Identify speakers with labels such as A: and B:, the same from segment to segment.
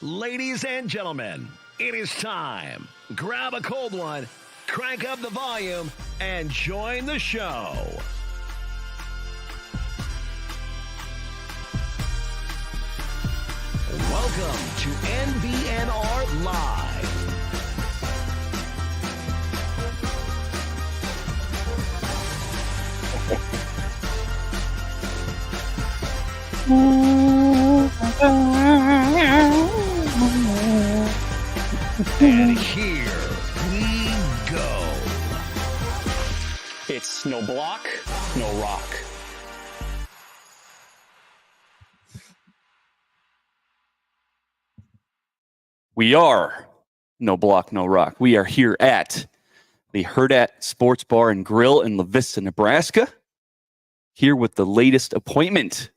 A: Ladies and gentlemen, it is time. Grab a cold one, crank up the volume, and join the show. Welcome to NBNR Live. And here we go.
B: It's no block, no rock. We are no block, no rock. We are here at the Hurdat Sports Bar and Grill in La Vista, Nebraska. Here with the latest appointment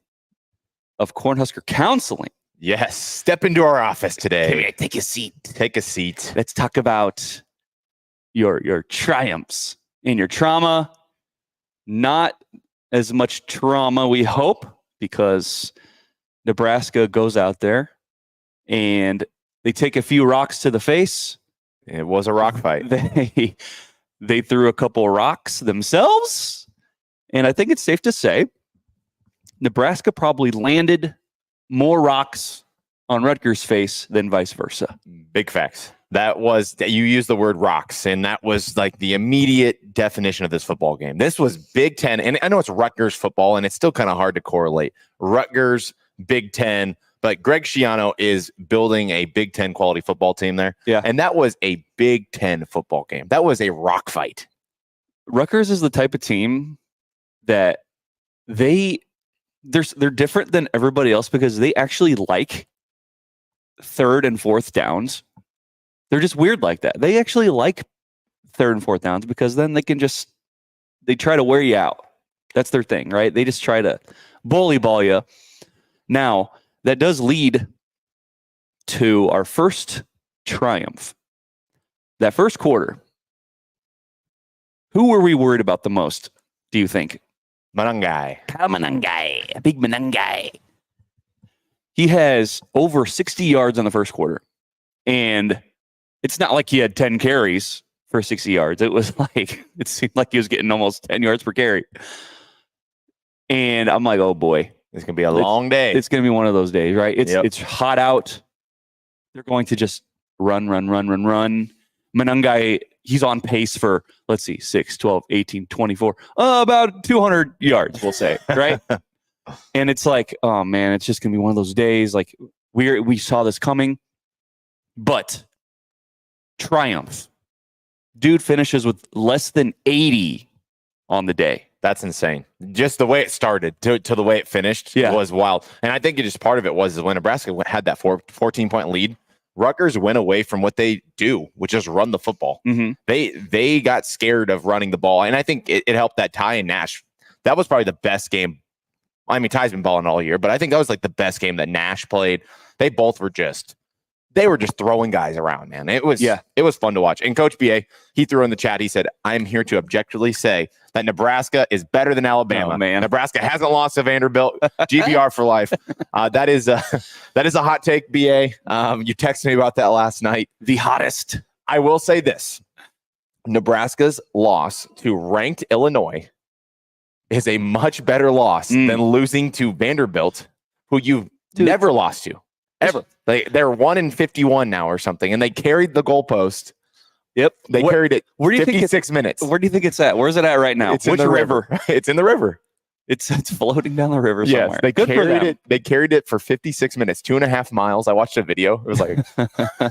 B: of Cornhusker Counseling.
C: Yes, step into our office today.
B: Take a seat.
C: Take a seat.
B: Let's talk about your triumphs and your trauma. Not as much trauma, we hope, because Nebraska goes out there and they take a few rocks to the face.
C: It was a rock fight.
B: They threw a couple rocks themselves. And I think it's safe to say Nebraska probably landed more rocks on Rutgers' face than vice versa.
C: Big facts. You used the word rocks, and that was like the immediate definition of this football game. This was Big Ten, and I know it's Rutgers football, and it's still kind of hard to correlate. Rutgers, Big Ten, but Greg Schiano is building a Big Ten quality football team there.
B: Yeah.
C: And that was a Big Ten football game. That was a rock fight.
B: Rutgers is the type of team that they're different than everybody else because they actually like third and fourth downs. They're just weird like that. They actually like third and fourth downs because then they try to wear you out. That's their thing, right? They just try to bully ball you. Now, that does lead to our first triumph. That first quarter. Who were we worried about the most, do you think?
C: Manangai.
B: Big Manangai. He has over 60 yards in the first quarter. And it's not like he had 10 carries for 60 yards. It seemed like he was getting almost 10 yards per carry. And I'm like, oh boy.
C: It's going to be a long day.
B: It's going to be one of those days, right? It's hot out. They're going to just run. Manangai, he's on pace for, let's see, 6, 12, 18, 24, about 200 yards, we'll say, right? And it's like, oh man, it's just going to be one of those days. Like we saw this coming, but triumph. Dude finishes with less than 80 on the day.
C: That's insane. Just the way it started to the way it finished was wild. And I think just part of it was when Nebraska had that 14-point lead, Rutgers went away from what they do, which is run the football.
B: Mm-hmm.
C: They got scared of running the ball. And I think it helped that Ty and Nash. That was probably the best game. I mean, Ty's been balling all year, but I think that was like the best game that Nash played. They both were just throwing guys around, man. It was fun to watch. And Coach BA, he threw in the chat, he said, I'm here to objectively say that Nebraska is better than Alabama.
B: Oh, man.
C: Nebraska hasn't lost to Vanderbilt. GVR for life. That is a hot take, BA. You texted me about that last night.
B: The hottest.
C: I will say this. Nebraska's loss to ranked Illinois is a much better loss than losing to Vanderbilt, who you've never lost to. Ever. They're 1-51 now or something, and they carried the goalpost.
B: Yep.
C: They carried it
B: where do you
C: 56 minutes.
B: Where do you think it's at? Where's it at right now?
C: It's in the river. It's in the river.
B: It's floating down the river somewhere.
C: Yes, they carried it for 56 minutes, 2.5 miles. I watched a video. It was like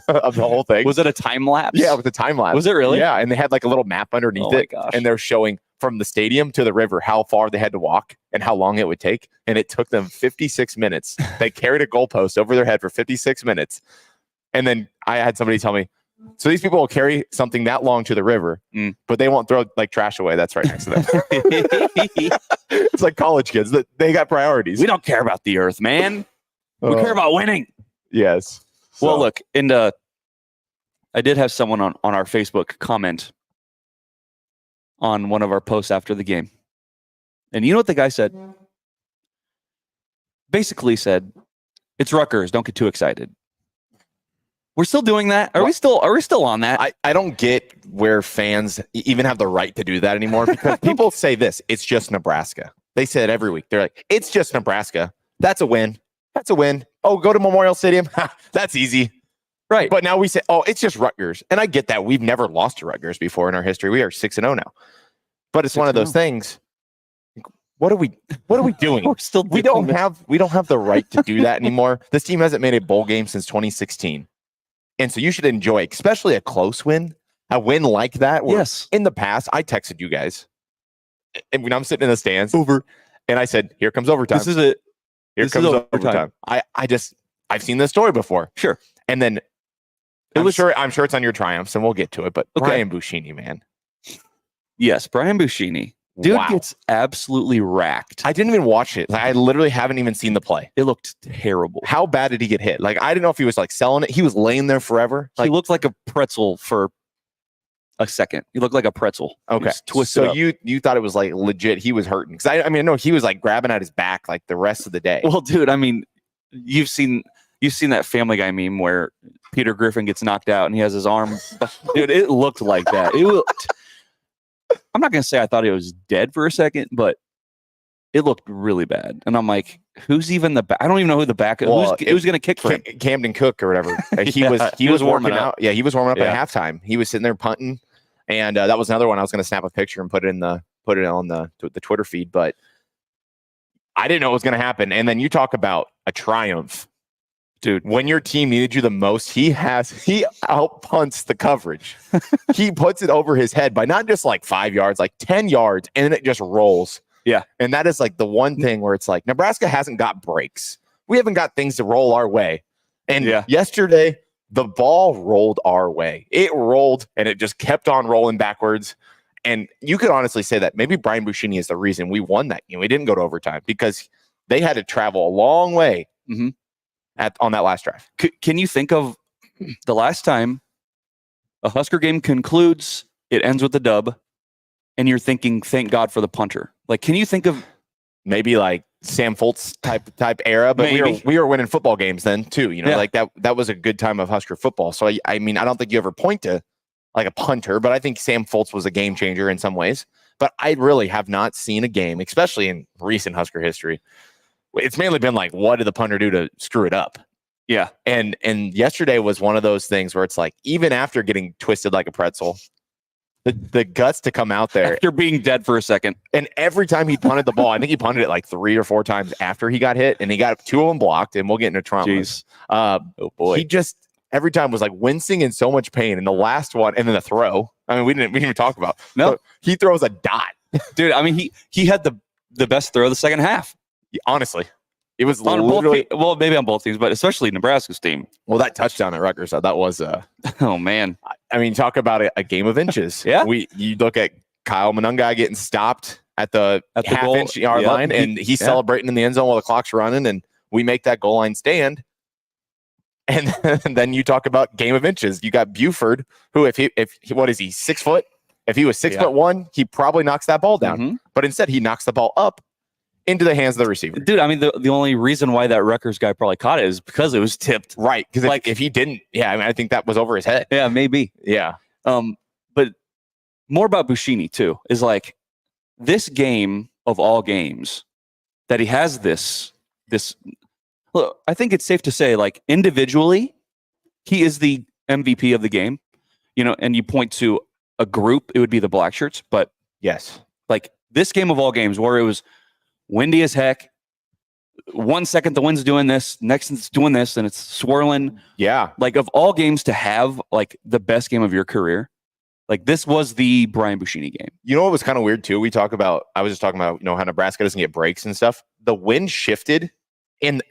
C: of the whole thing.
B: Was it a time lapse?
C: Yeah, it was a time lapse.
B: Was it really?
C: Yeah, and they had like a little map underneath it.
B: Gosh.
C: And they're showing from the stadium to the river how far they had to walk and how long it would take. And it took them 56 minutes. They carried a goalpost over their head for 56 minutes. And then I had somebody tell me, so these people will carry something that long to the river, but they won't throw like trash away. That's right next to them. It's like college kids. They got priorities.
B: We don't care about the earth, man. We care about winning.
C: Yes. So.
B: Well, look, and I did have someone on our Facebook comment on one of our posts after the game. And you know what the guy said? Basically said, it's Rutgers. Don't get too excited. We're still doing that. Are we still on that?
C: I don't get where fans even have the right to do that anymore because people say this, it's just Nebraska. They say it every week. They're like, it's just Nebraska. That's a win. That's a win. Oh, go to Memorial Stadium. That's easy.
B: Right.
C: But now we say, oh, it's just Rutgers. And I get that. We've never lost to Rutgers before in our history. We are 6-0 now. But it's one of those things. What are we doing?
B: We're still
C: we don't have the right to do that anymore. This team hasn't made a bowl game since 2016. And so you should enjoy, especially a close win, a win like that.
B: Yes.
C: In the past, I texted you guys. And when I'm sitting in the stands, and I said, here comes overtime.
B: This is it.
C: Here comes overtime. I've seen this story before.
B: Sure.
C: And then I'm sure it's on your triumphs, and we'll get to it. But
B: okay.
C: Brian Buschini, man.
B: Yes, Brian Buschini. Dude
C: Wow.
B: gets absolutely racked.
C: I didn't even watch it. Like, I literally haven't even seen the play.
B: It looked terrible.
C: How bad did he get hit? Like, I didn't know if he was like selling it. He was laying there forever.
B: He looked like a pretzel for a second. He looked like a pretzel.
C: Okay.
B: Twisted
C: so
B: up.
C: you thought it was like legit. He was hurting. Because I know he was like grabbing at his back like the rest of the day.
B: Well, dude, I mean, you've seen that Family Guy meme where Peter Griffin gets knocked out and he has his arm. Dude, it looked like that. I'm not gonna say I thought he was dead for a second, but it looked really bad. And I'm like, who's even the back? I don't even know who the back is.
C: Well,
B: who's gonna kick for him?
C: Camden Cook or whatever. He was warming out. Yeah, he was warming up at halftime. He was sitting there punting, and that was another one. I was gonna snap a picture and put it on the Twitter feed, but I didn't know it was gonna happen. And then you talk about a triumph. Dude, when your team needed you the most, he out punts the coverage. He puts it over his head by not just like 5 yards, like 10 yards, and then it just rolls.
B: Yeah.
C: And that is like the one thing where it's like Nebraska hasn't got breaks. We haven't got things to roll our way. And yesterday, the ball rolled our way. It rolled and it just kept on rolling backwards. And you could honestly say that maybe Brian Buschini is the reason we won that game. We didn't go to overtime because they had to travel a long way.
B: Mm-hmm.
C: On that last drive.
B: Can you think of the last time a Husker game concludes, it ends with a dub, and you're thinking, thank God for the punter? Like, can you think of
C: maybe like Sam Foltz type era? But we were winning football games then too. You know, like that was a good time of Husker football. So I mean, I don't think you ever point to like a punter, but I think Sam Foltz was a game changer in some ways. But I really have not seen a game, especially in recent Husker history. It's mainly been like, what did the punter do to screw it up?
B: Yeah.
C: And yesterday was one of those things where it's like, even after getting twisted like a pretzel, the guts to come out there.
B: After being dead for a second.
C: And every time he punted the ball, I think he punted it like 3 or 4 times after he got hit, and he got 2 of them blocked, and we'll get into trauma.
B: Jeez.
C: Oh boy. He just every time was like wincing in so much pain. And the last one, and then the throw. I mean, we didn't even talk about.
B: No.
C: He throws a dot.
B: Dude, I mean, he had the best throw of the second half.
C: Honestly, it was
B: on
C: literally
B: well, maybe on both teams, but especially Nebraska's team.
C: Well, that touchdown at Rutgers, that was
B: oh man.
C: I mean, talk about a game of inches.
B: Yeah.
C: You look at Kyle Monungai getting stopped at the half-inch yard line, and he's celebrating in the end zone while the clock's running, and we make that goal line stand. And then you talk about game of inches. You got Buford, who if what is he, 6 foot? If he was 6'1", he probably knocks that ball down.
B: Mm-hmm.
C: But instead, he knocks the ball up into the hands of the receiver.
B: Dude, I mean, the only reason why that Rutgers guy probably caught it is because it was tipped.
C: Right. Because like, if he didn't, I mean, I think that was over his head.
B: Yeah, maybe.
C: Yeah.
B: But more about Buschini, too, is like this game of all games that he has this. Look, I think it's safe to say, like, individually, he is the MVP of the game. You know, and you point to a group, it would be the black shirts. But
C: yes,
B: like this game of all games where it was windy as heck. 1 second the wind's doing this, next it's doing this, and it's swirling.
C: Yeah.
B: Like of all games to have like the best game of your career, like this was the Brian Buschini game.
C: You know what was kind of weird too? I was just talking about, you know, how Nebraska doesn't get breaks and stuff. The wind shifted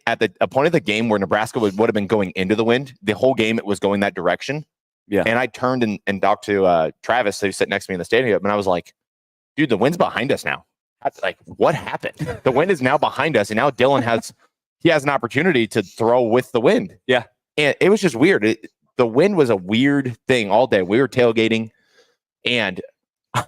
C: at a point of the game where Nebraska would have been going into the wind. The whole game it was going that direction.
B: Yeah.
C: And I turned and talked to Travis, who sat next to me in the stadium, and I was like, dude, the wind's behind us now. Like, what happened? The wind is now behind us, and now Dylan has an opportunity to throw with the wind.
B: Yeah.
C: And it was just weird. The wind was a weird thing all day. We were tailgating, and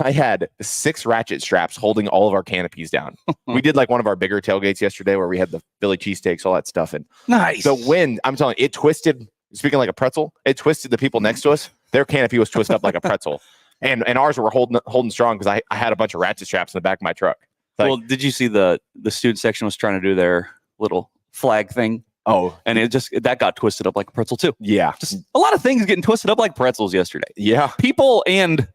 C: I had 6 ratchet straps holding all of our canopies down. We did like one of our bigger tailgates yesterday where we had the Philly cheesesteaks, all that stuff. And
B: nice.
C: The wind, I'm telling you, it twisted. speaking like a pretzel, it twisted the people next to us. Their canopy was twisted up like a pretzel. And ours were holding strong because I had a bunch of ratchet straps in the back of my truck. Like,
B: well, did you see the student section was trying to do their little flag thing?
C: Oh,
B: and that got twisted up like a pretzel too.
C: Yeah.
B: Just a lot of things getting twisted up like pretzels yesterday.
C: Yeah.
B: People and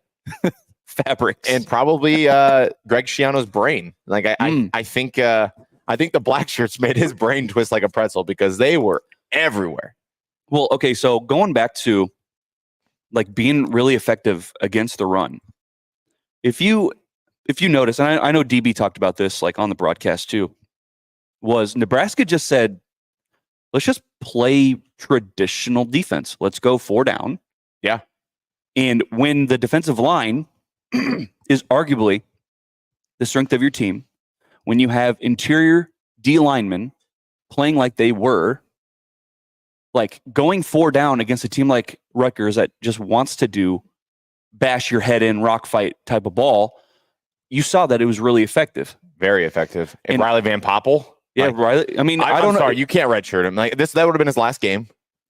B: fabrics.
C: And probably Greg Schiano's brain. Like I think the black shirts made his brain twist like a pretzel because they were everywhere.
B: Well, okay, so going back to like being really effective against the run. If you notice, and I know DB talked about this like on the broadcast too, was Nebraska just said, let's just play traditional defense. Let's go 4 down.
C: Yeah.
B: And when the defensive line is arguably the strength of your team, when you have interior D linemen playing like they were, like going 4 down against a team like Rutgers that just wants to do bash your head in, rock fight type of ball, you saw that it was really effective.
C: Very effective. And Riley Van Poppel.
B: Yeah, Riley. I mean,
C: I'm sorry, you can't redshirt him. Like that would have been his last game.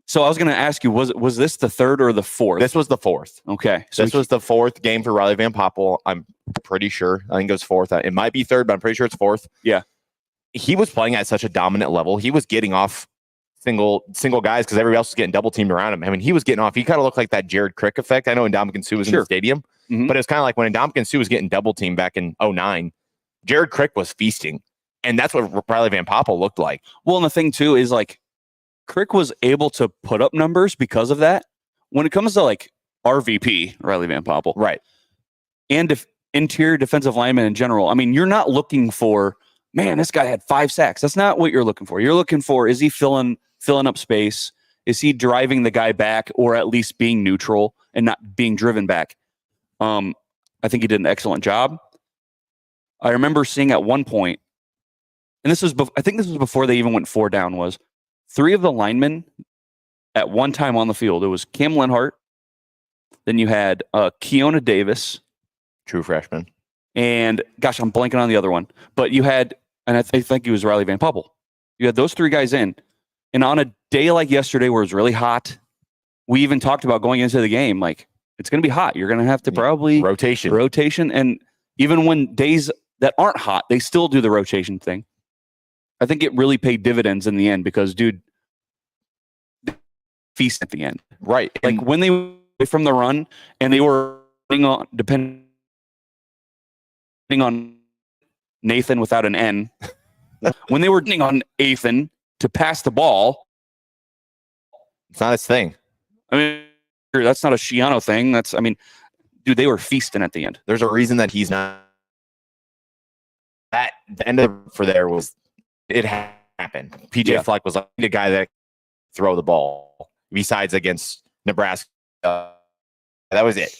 B: So I was going to ask you, was this the 3rd or the 4th?
C: This was the 4th.
B: Okay. So
C: this was the 4th game for Riley Van Poppel. I'm pretty sure. I think it was 4th. It might be 3rd, but I'm pretty sure it's 4th.
B: Yeah.
C: He was playing at such a dominant level. He was getting off single guys because everybody else was getting double teamed around him. I mean, he was getting off. He kind of looked like that Jared Crick effect. I know Ndamukong Suh was in the stadium, but it was kind of like when Ndamukong Suh was getting double teamed back in 2009, Jared Crick was feasting. And that's what Riley Van Poppel looked like.
B: Well, and the thing too is like Crick was able to put up numbers because of that. When it comes to like RVP, Riley Van Poppel,
C: right,
B: and interior defensive linemen in general, I mean, you're not looking for, man, this guy had 5 sacks. That's not what you're looking for. You're looking for, is he filling up space? Is he driving the guy back, or at least being neutral and not being driven back? I think he did an excellent job. I remember seeing at one point, and I think this was before they even went 4 down, was 3 of the linemen at one time on the field. It was Cam Lenhart. Then you had Keona Davis.
C: True freshman.
B: And gosh, I'm blanking on the other one. But you had, and I think he was Riley Van Poppel. You had those 3 guys in. And on a day like yesterday where it was really hot, we even talked about going into the game, like, it's going to be hot. You're going to have to probably rotation. And even when days that aren't hot, they still do the rotation thing. I think it really paid dividends in the end because, dude, feast at the end.
C: Right.
B: Like
C: and
B: when they were away from the run and they were depending on Nathan without an N, when they were depending on Nathan to pass the ball.
C: It's not his thing.
B: I mean, that's not a Schiano thing. Dude, they were feasting at the end.
C: There's a reason that he's not. At the end of for there was, it happened. PJ Fleck was like the guy that throw the ball. Besides against Nebraska, that was it.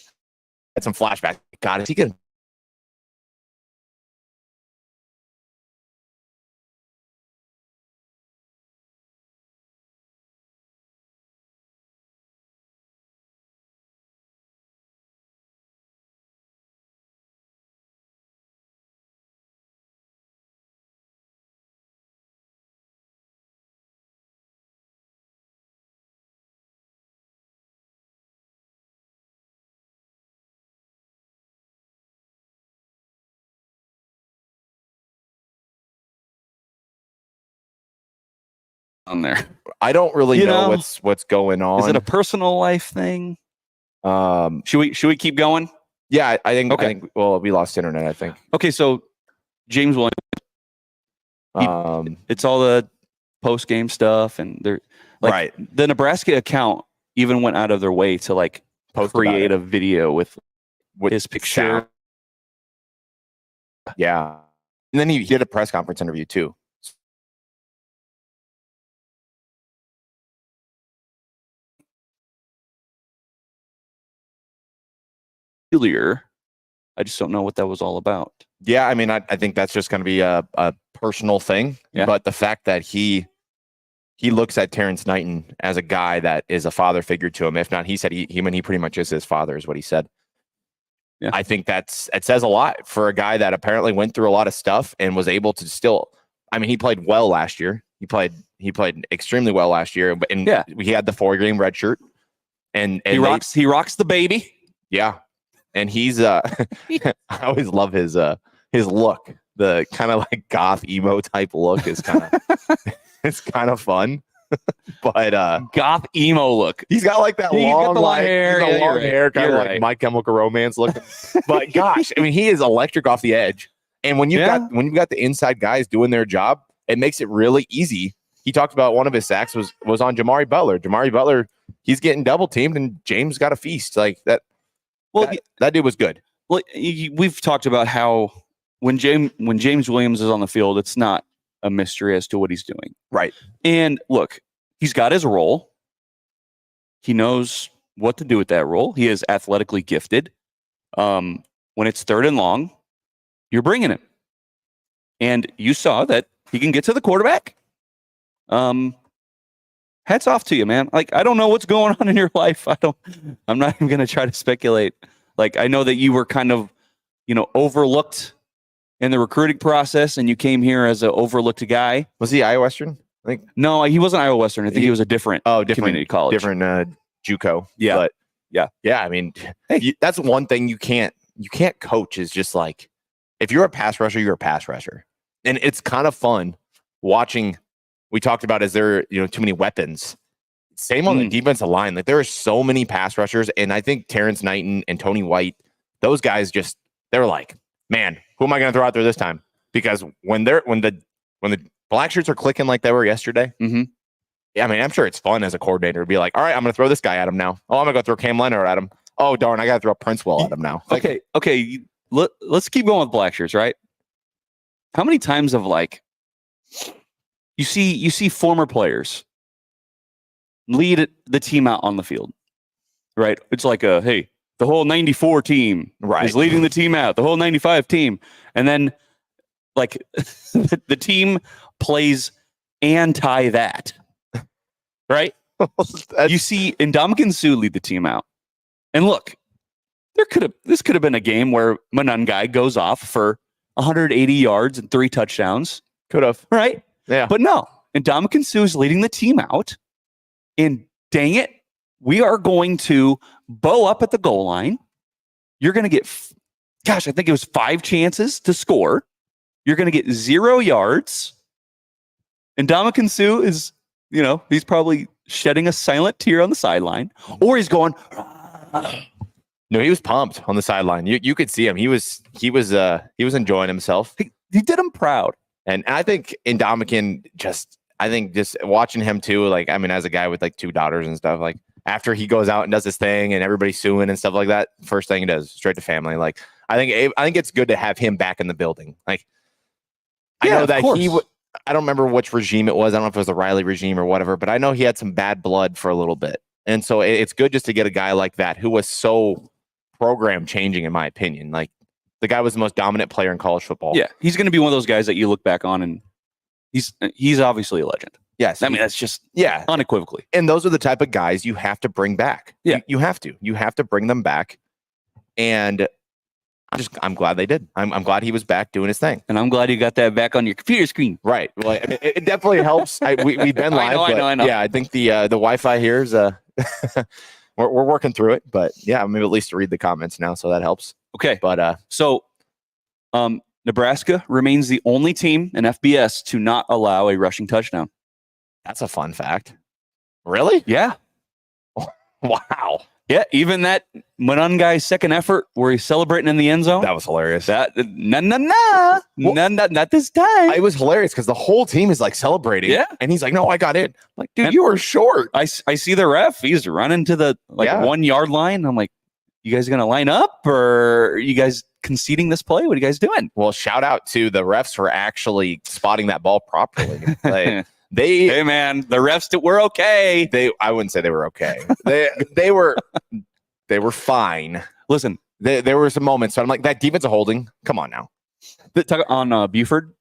C: Had some flashbacks. God, is he gonna?
B: On there.
C: I don't really know what's going on.
B: Is it a personal life thing? Should we keep going?
C: Yeah, I think. Okay. I think. Well, we lost internet. I think.
B: Okay, so James Williams. It's all the post game stuff, and they're like,
C: right.
B: The Nebraska account even went out of their way to like create a video with his picture.
C: Sound. Yeah, and then he did a press conference interview too.
B: I just don't know what that was all about.
C: Yeah, I mean, I think that's just going to be a personal thing. Yeah. But the fact that he looks at Terrence Knighton as a guy that is a father figure to him. If not, he said he pretty much is his father, is what he said. Yeah. I think it says a lot for a guy that apparently went through a lot of stuff and was able to still. I mean, he played well last year. He played He played extremely well last year, but he had the 4-game red shirt, and
B: he rocks the baby.
C: Yeah, and he's I always love his look. The kind of like goth emo type look is kind of it's kind of fun. But
B: goth emo look.
C: He's got like that long hair, kind of like My Chemical Romance look. But gosh, I mean, he is electric off the edge. And when you've got the inside guys doing their job, it makes it really easy. He talked about one of his sacks was on Jamari Butler. Jamari Butler, he's getting double teamed, and James got a feast like that. Well, that dude was good.
B: Well, we've talked about how when James Williams is on the field, it's not a mystery as to what he's doing.
C: Right.
B: And look, he's got his role. He knows what to do with that role. He is athletically gifted. When it's 3rd and long, you're bringing him. And you saw that he can get to the quarterback. Hats off to you, man. Like, I don't know what's going on in your life. I'm not even going to try to speculate. Like, I know that you were kind of, overlooked in the recruiting process, and you came here as an overlooked guy.
C: Was he Iowa Western?
B: No, he wasn't Iowa Western. I think he was a different community college.
C: Different JUCO.
B: Yeah.
C: But
B: yeah.
C: I mean, that's one thing you can't coach is just like, if you're a pass rusher, you're a pass rusher. And it's kind of fun watching. We talked about, is there, too many weapons? Same on the defensive line. Like, there are so many pass rushers. And I think Terrence Knighton and Tony White, those guys they're like, man, who am I going to throw out there this time? Because when the black shirts are clicking like they were yesterday, yeah, I mean, I'm sure it's fun as a coordinator to be like, all right, I'm going to throw this guy at him now. Oh, I'm going to go throw Cam Leonard at him. Oh, darn, I got to throw Princewell at him now.
B: Okay. Let's keep going with black shirts, right? How many times have you see former players lead the team out on the field, right? It's like the whole 94 team is leading the team out, the whole 95 team. And then the team plays anti that, right? You see Ndamukong Suh lead the team out. And look, this could have been a game where Monangai goes off for 180 yards and 3 touchdowns.
C: Could have.
B: Right?
C: Yeah.
B: But no, Ndamukong Suh is leading the team out. And dang it, we are going to bow up at the goal line. You're going to get, I think it was 5 chances to score. You're going to get 0 yards. And Ndamukong Suh is, he's probably shedding a silent tear on the sideline. Or he's going...
C: No, he was pumped on the sideline. You could see him. He was enjoying himself.
B: He did him proud.
C: And I think Ndamukong just watching him too, as a guy with 2 daughters and stuff, after he goes out and does his thing and everybody's suing and stuff like that, first thing he does, straight to family. I think it's good to have him back in the building. I know that I don't remember which regime it was. I don't know if it was the Riley regime or whatever, but I know he had some bad blood for a little bit. And so it's good just to get a guy like that who was so program changing, in my opinion. The guy was the most dominant player in college football.
B: Yeah, he's going to be one of those guys that you look back on and he's obviously a legend.
C: Yes.
B: I mean, that's just unequivocally.
C: And those are the type of guys you have to bring back.
B: Yeah.
C: You have to bring them back. And I'm glad they did. I'm glad he was back doing his thing.
B: And I'm glad you got that back on your computer screen.
C: Right. Well, it definitely helps. We've been live.
B: I know.
C: Yeah, I think the Wi-Fi here is we're working through it. But yeah, I'm able at least to read the comments now, so that helps.
B: Okay.
C: But
B: so Nebraska remains the only team in FBS to not allow a rushing touchdown.
C: That's a fun fact. Really?
B: Yeah.
C: Wow.
B: Yeah, even that Monangai's second effort where he's celebrating in the end zone.
C: That was hilarious.
B: Not this time.
C: It was hilarious because the whole team is celebrating.
B: Yeah.
C: And he's like, no, I got in. I'm like, dude, you were short.
B: I see the ref. He's running to the 1 yard line. I'm like, you guys going to line up or are you guys conceding this play? What are you guys doing?
C: Well, shout out to the refs for actually spotting that ball properly.
B: Hey man, the refs were okay.
C: I wouldn't say they were okay. They were fine.
B: Listen,
C: there were some moments. So I'm like, that defensive holding. Come on now.
B: On Buford,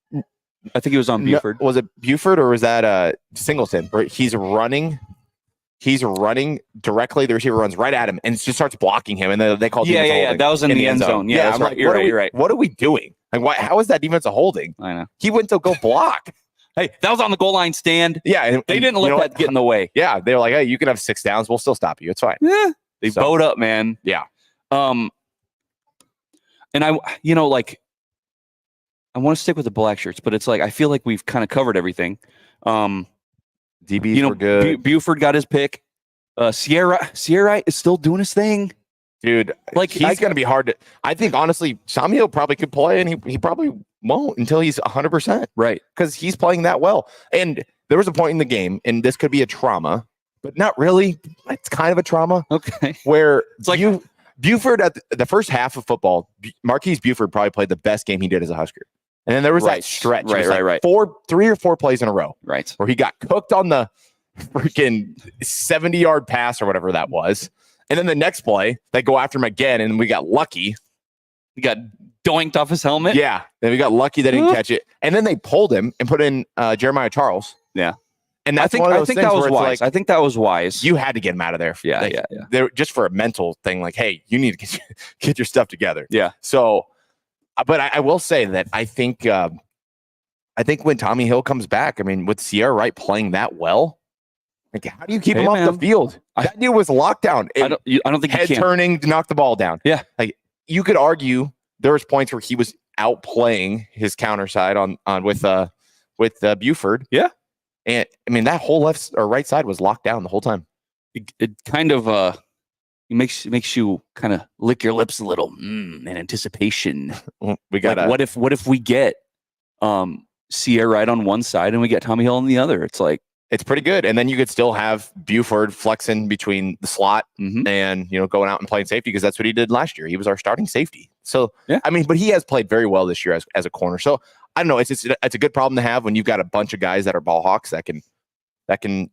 B: I think it was on Buford.
C: No, was it Buford or was that Singleton? Where he's running directly. The receiver runs right at him and just starts blocking him. And they call defensive holding.
B: That was in the end zone. Yeah,
C: I'm like, you're right. What are we doing? How is that defensive holding?
B: I know.
C: He went to go block.
B: Hey, that was on the goal line stand.
C: Yeah, and
B: They didn't
C: you
B: let
C: know
B: that
C: what?
B: get in the way.
C: Yeah, they were like, hey, you can have 6 downs. We'll still stop you. It's fine.
B: Yeah, they
C: So-
B: bowed up, man.
C: Yeah.
B: And I want to stick with the black shirts, but it's like I feel like we've kind of covered everything.
C: DBs were good.
B: Buford got his pick. Sierra is still doing his thing.
C: Dude,
B: Like,
C: he's going to be hard to. I think, honestly, Samuel probably could play, and he probably won't until he's 100%.
B: Right.
C: Because he's playing that well. And there was a point in the game, and this could be a trauma, but not really. It's kind of a trauma.
B: Okay.
C: Where
B: It's like
C: Buford at the first half of football, Marquise Buford probably played the best game he did as a Husker. And then there was that stretch. It was like 3 or 4 plays in a row.
B: Right.
C: Where he got cooked on the freaking 70-yard pass or whatever that was. And then the next play, they go after him again, and we got lucky.
B: He got doinked off his helmet.
C: Yeah. Then we got lucky they didn't catch it. And then they pulled him and put in Jeremiah Charles.
B: Yeah.
C: And that's
B: I think that was wise. I think that was wise.
C: You had to get him out of there.
B: Yeah.
C: They're just for a mental thing, like, hey, you need to get your stuff together.
B: Yeah.
C: So, but I will say that I think when Tommy Hill comes back, I mean, with Sierra Wright playing that well, like, how do you keep him off the field? That dude was locked down.
B: I don't think
C: head
B: you can.
C: turning to knock the ball down.
B: Yeah.
C: Like, you could argue there was points where he was outplaying his counter side on with Buford.
B: Yeah.
C: And I mean, that whole left or right side was locked down the whole time.
B: It kind of it makes you kind of lick your lips a little in anticipation.
C: We got
B: like, what if we get Sierra Wright on one side and we get Tommy Hill on the other? It's like,
C: it's pretty good. And then you could still have Buford flexing between the slot and, going out and playing safety, because that's what he did last year. He was our starting safety. So,
B: yeah.
C: I mean, but he has played very well this year as a corner. So, I don't know. It's a good problem to have when you've got a bunch of guys that are ball hawks that can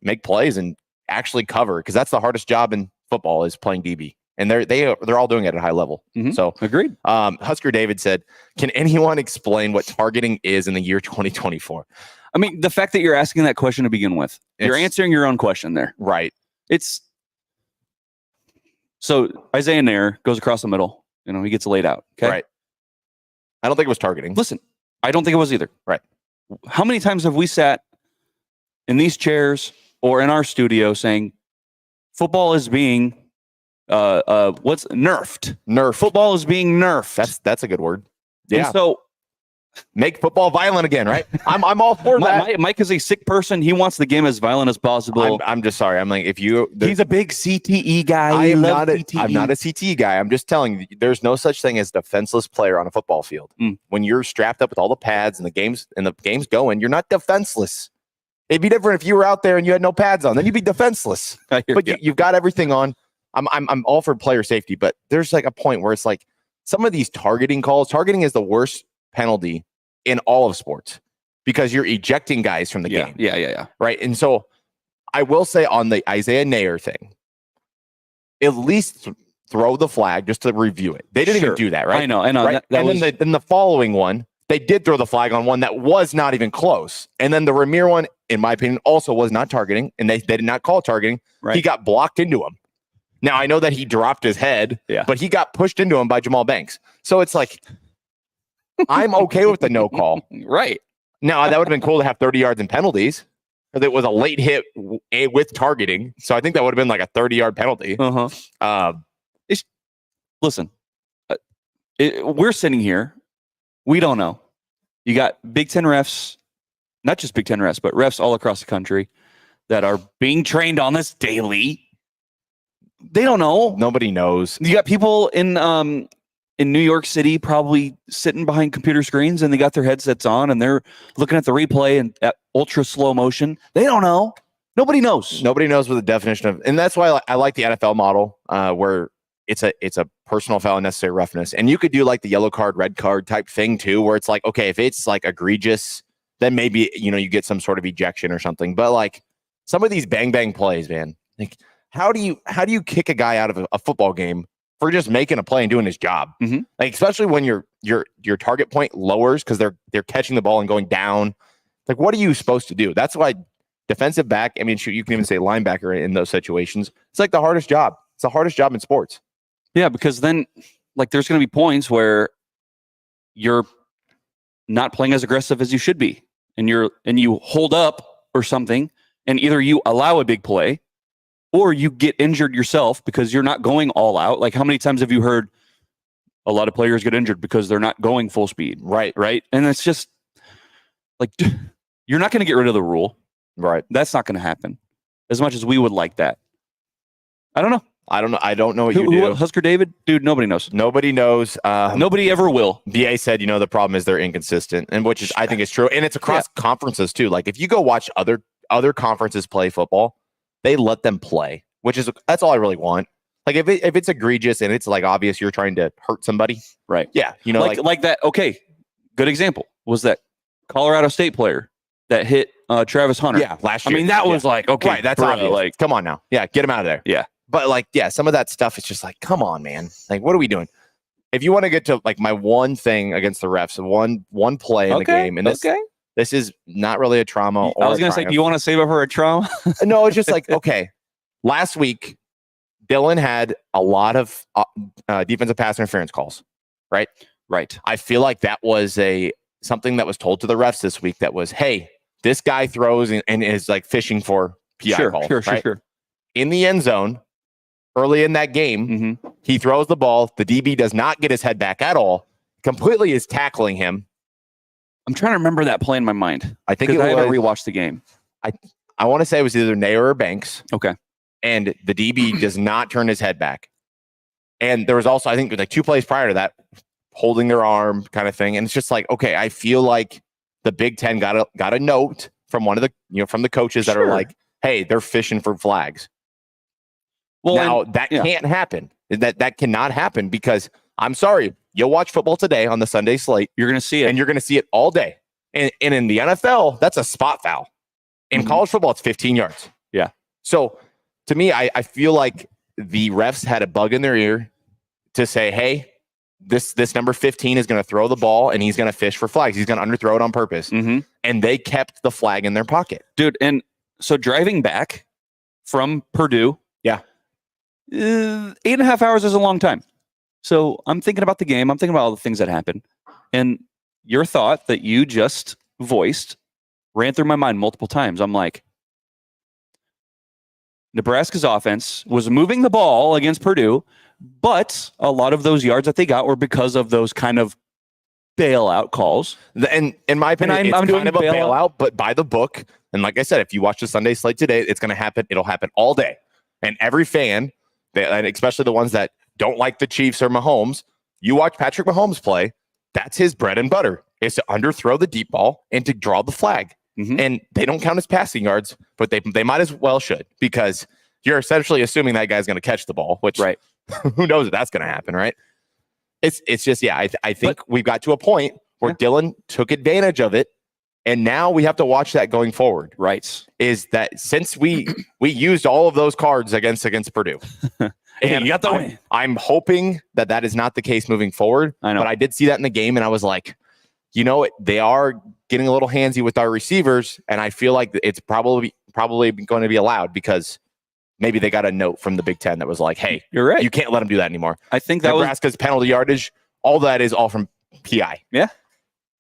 C: make plays and actually cover, because that's the hardest job in football, is playing DB. And they're all doing it at a high level. So,
B: agreed.
C: Husker David said, can anyone explain what targeting is in the year 2024?
B: I mean, the fact that you're asking that question to begin with, you're answering your own question there.
C: Right.
B: So Isaiah Nair goes across the middle. He gets laid out. Okay.
C: Right. I don't think it was targeting.
B: Listen, I don't think it was either.
C: Right.
B: How many times have we sat in these chairs or in our studio saying football is being what's nerfed?
C: Nerf.
B: Football is being nerfed.
C: That's a good word. Yeah.
B: And so
C: make football violent again, right? I'm all for that.
B: Mike is a sick person. He wants the game as violent as possible.
C: I'm just sorry. I'm like,
B: he's a big CTE guy.
C: I'm not a CTE guy. I'm just telling you, there's no such thing as defenseless player on a football field. When you're strapped up with all the pads and the game's going, you're not defenseless. It'd be different if you were out there and you had no pads on. Then you'd be defenseless. But you've got everything on. I'm all for player safety, but there's like a point where it's like some of these targeting calls. Targeting is the worst penalty in all of sports, because you're ejecting guys from the game.
B: Yeah.
C: Right. And so I will say on the Isaiah Nair thing, at least throw the flag just to review it. They didn't even do that, right?
B: I know.
C: Right? Then the following one, they did throw the flag on one that was not even close. And then the Ramir one, in my opinion, also was not targeting, and they did not call targeting. Right. He got blocked into him. Now, I know that he dropped his head, but he got pushed into him by Jamal Banks. So it's like, I'm okay with the no call.
B: Right.
C: Now, that would have been cool to have 30 yards in penalties, because it was a late hit with targeting. So I think that would have been like a 30-yard penalty.
B: Listen, we're sitting here. We don't know. You got Big Ten refs, not just Big Ten refs, but refs all across the country that are being trained on this daily. They don't know.
C: Nobody knows.
B: You got people in New York City probably sitting behind computer screens, and they got their headsets on and they're looking at the replay and at ultra slow motion. They don't know. Nobody knows.
C: Nobody knows what the definition of, and that's why I like the NFL model, where it's a personal foul and necessary roughness. And you could do like the yellow card, red card type thing too, where it's like, okay, if it's like egregious, then maybe, you get some sort of ejection or something. But like some of these bang bang plays, man, like how do you kick a guy out of a football game for just making a play and doing his job? Like, especially when your target point lowers because they're catching the ball and going down. Like, what are you supposed to do? That's why defensive back, I mean, shoot, you can even say linebacker in those situations. It's like the hardest job. It's the hardest job in sports.
B: Yeah, because then like there's going to be points where you're not playing as aggressive as you should be. and you hold up or something, and either you allow a big play or you get injured yourself because you're not going all out. Like, how many times have you heard a lot of players get injured because they're not going full speed?
C: Right.
B: And it's just like, you're not going to get rid of the rule.
C: Right.
B: That's not going to happen as much as we would like that. I don't know.
C: I don't know what you do.
B: Husker David? Dude, nobody knows.
C: Nobody knows.
B: Nobody ever will.
C: BA said, the problem is they're inconsistent, and which is, I think is true. And it's across conferences too. Like, if you go watch other conferences play football, they let them play, that's all I really want. Like, if it's egregious and it's like obvious you're trying to hurt somebody.
B: Right.
C: Yeah.
B: Like that. Okay. Good example was that Colorado State player that hit Travis Hunter.
C: Yeah. Last year.
B: I mean, that was like, okay.
C: Right. That's obvious. Like, come on now. Yeah. Get him out of there.
B: Yeah.
C: But like, some of that stuff is just like, come on, man. Like, what are we doing? If you want to get to like my one thing against the refs, one play in the game, and this is not really a trauma.
B: I was going to say, do you want to save it for a trauma?
C: No, it's just like, okay. Last week, Dylan had a lot of defensive pass interference calls, right?
B: Right.
C: I feel like that was something that was told to the refs this week. That was, hey, this guy throws and is like fishing for PI calls. Sure. In the end zone, early in that game, he throws the ball. The DB does not get his head back at all. Completely is tackling him.
B: I'm trying to remember that play in my mind.
C: I think
B: I haven't rewatched the game.
C: I want to say it was either Nair or Banks.
B: Okay.
C: And the DB does not turn his head back. And there was also, I think, like 2 plays prior to that, holding their arm kind of thing. And it's just like, okay, I feel like the Big Ten got a note from one of the, from the coaches that are like, hey, they're fishing for flags. Well, now that can't happen. That cannot happen because I'm sorry, you'll watch football today on the Sunday slate.
B: You're going to see it.
C: And you're going to see it all day. And in the NFL, that's a spot foul. In college football, it's 15 yards.
B: Yeah.
C: So to me, I feel like the refs had a bug in their ear to say, hey, this number 15 is going to throw the ball and he's going to fish for flags. He's going to underthrow it on purpose. And they kept the flag in their pocket.
B: Dude, and so driving back from Purdue, 8.5 hours is a long time. So I'm thinking about the game. I'm thinking about all the things that happened. And your thought that you just voiced ran through my mind multiple times. I'm like, Nebraska's offense was moving the ball against Purdue, but a lot of those yards that they got were because of those kind of bailout calls. And in my opinion, it's kind of a bailout, but by the book. And like I said, if you watch the Sunday slate today, it's going to happen. It'll happen all day. And every fan, and especially the ones that don't like the Chiefs or Mahomes, you watch Patrick Mahomes play, that's his bread and butter, is to underthrow the deep ball and to draw the flag. And they don't count as passing yards, but they might as well should, because you're essentially assuming that guy's going to catch the ball, which who knows if that's going to happen, right? It's just, I think we've got to a point where Dylan took advantage of it, and now we have to watch that going forward. Right. Is
C: that since we used all of those cards against Purdue. And
B: you got the win.
C: I'm hoping that is not the case moving forward.
B: I know.
C: But I did see that in the game, and I was like, they are getting a little handsy with our receivers, and I feel like it's probably going to be allowed because maybe they got a note from the Big Ten that was like, hey,
B: you're right.
C: You can't let them do that anymore.
B: I think that
C: Nebraska's penalty yardage, all that is all from PI.
B: Yeah.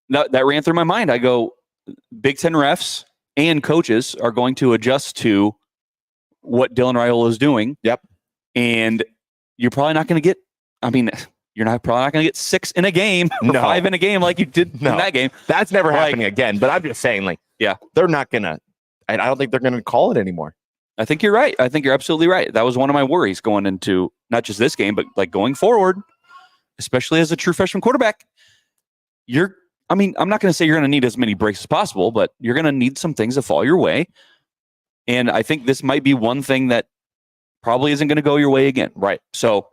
B: That ran through my mind. I go, Big Ten refs and coaches are going to adjust to what Dylan Raiola is doing.
C: Yep.
B: And you're probably not going to get, you're probably not going to get 6 in a game or 5 in a game like you did in that game.
C: That's never happening again. But I'm just saying, they're not going to, I don't think they're going to call it anymore.
B: I think you're right. I think you're absolutely right. That was one of my worries going into not just this game, but like going forward, especially as a true freshman quarterback. I'm not going to say you're going to need as many breaks as possible, but you're going to need some things to fall your way. And I think this might be one thing that probably isn't going to go your way again.
C: Right.
B: So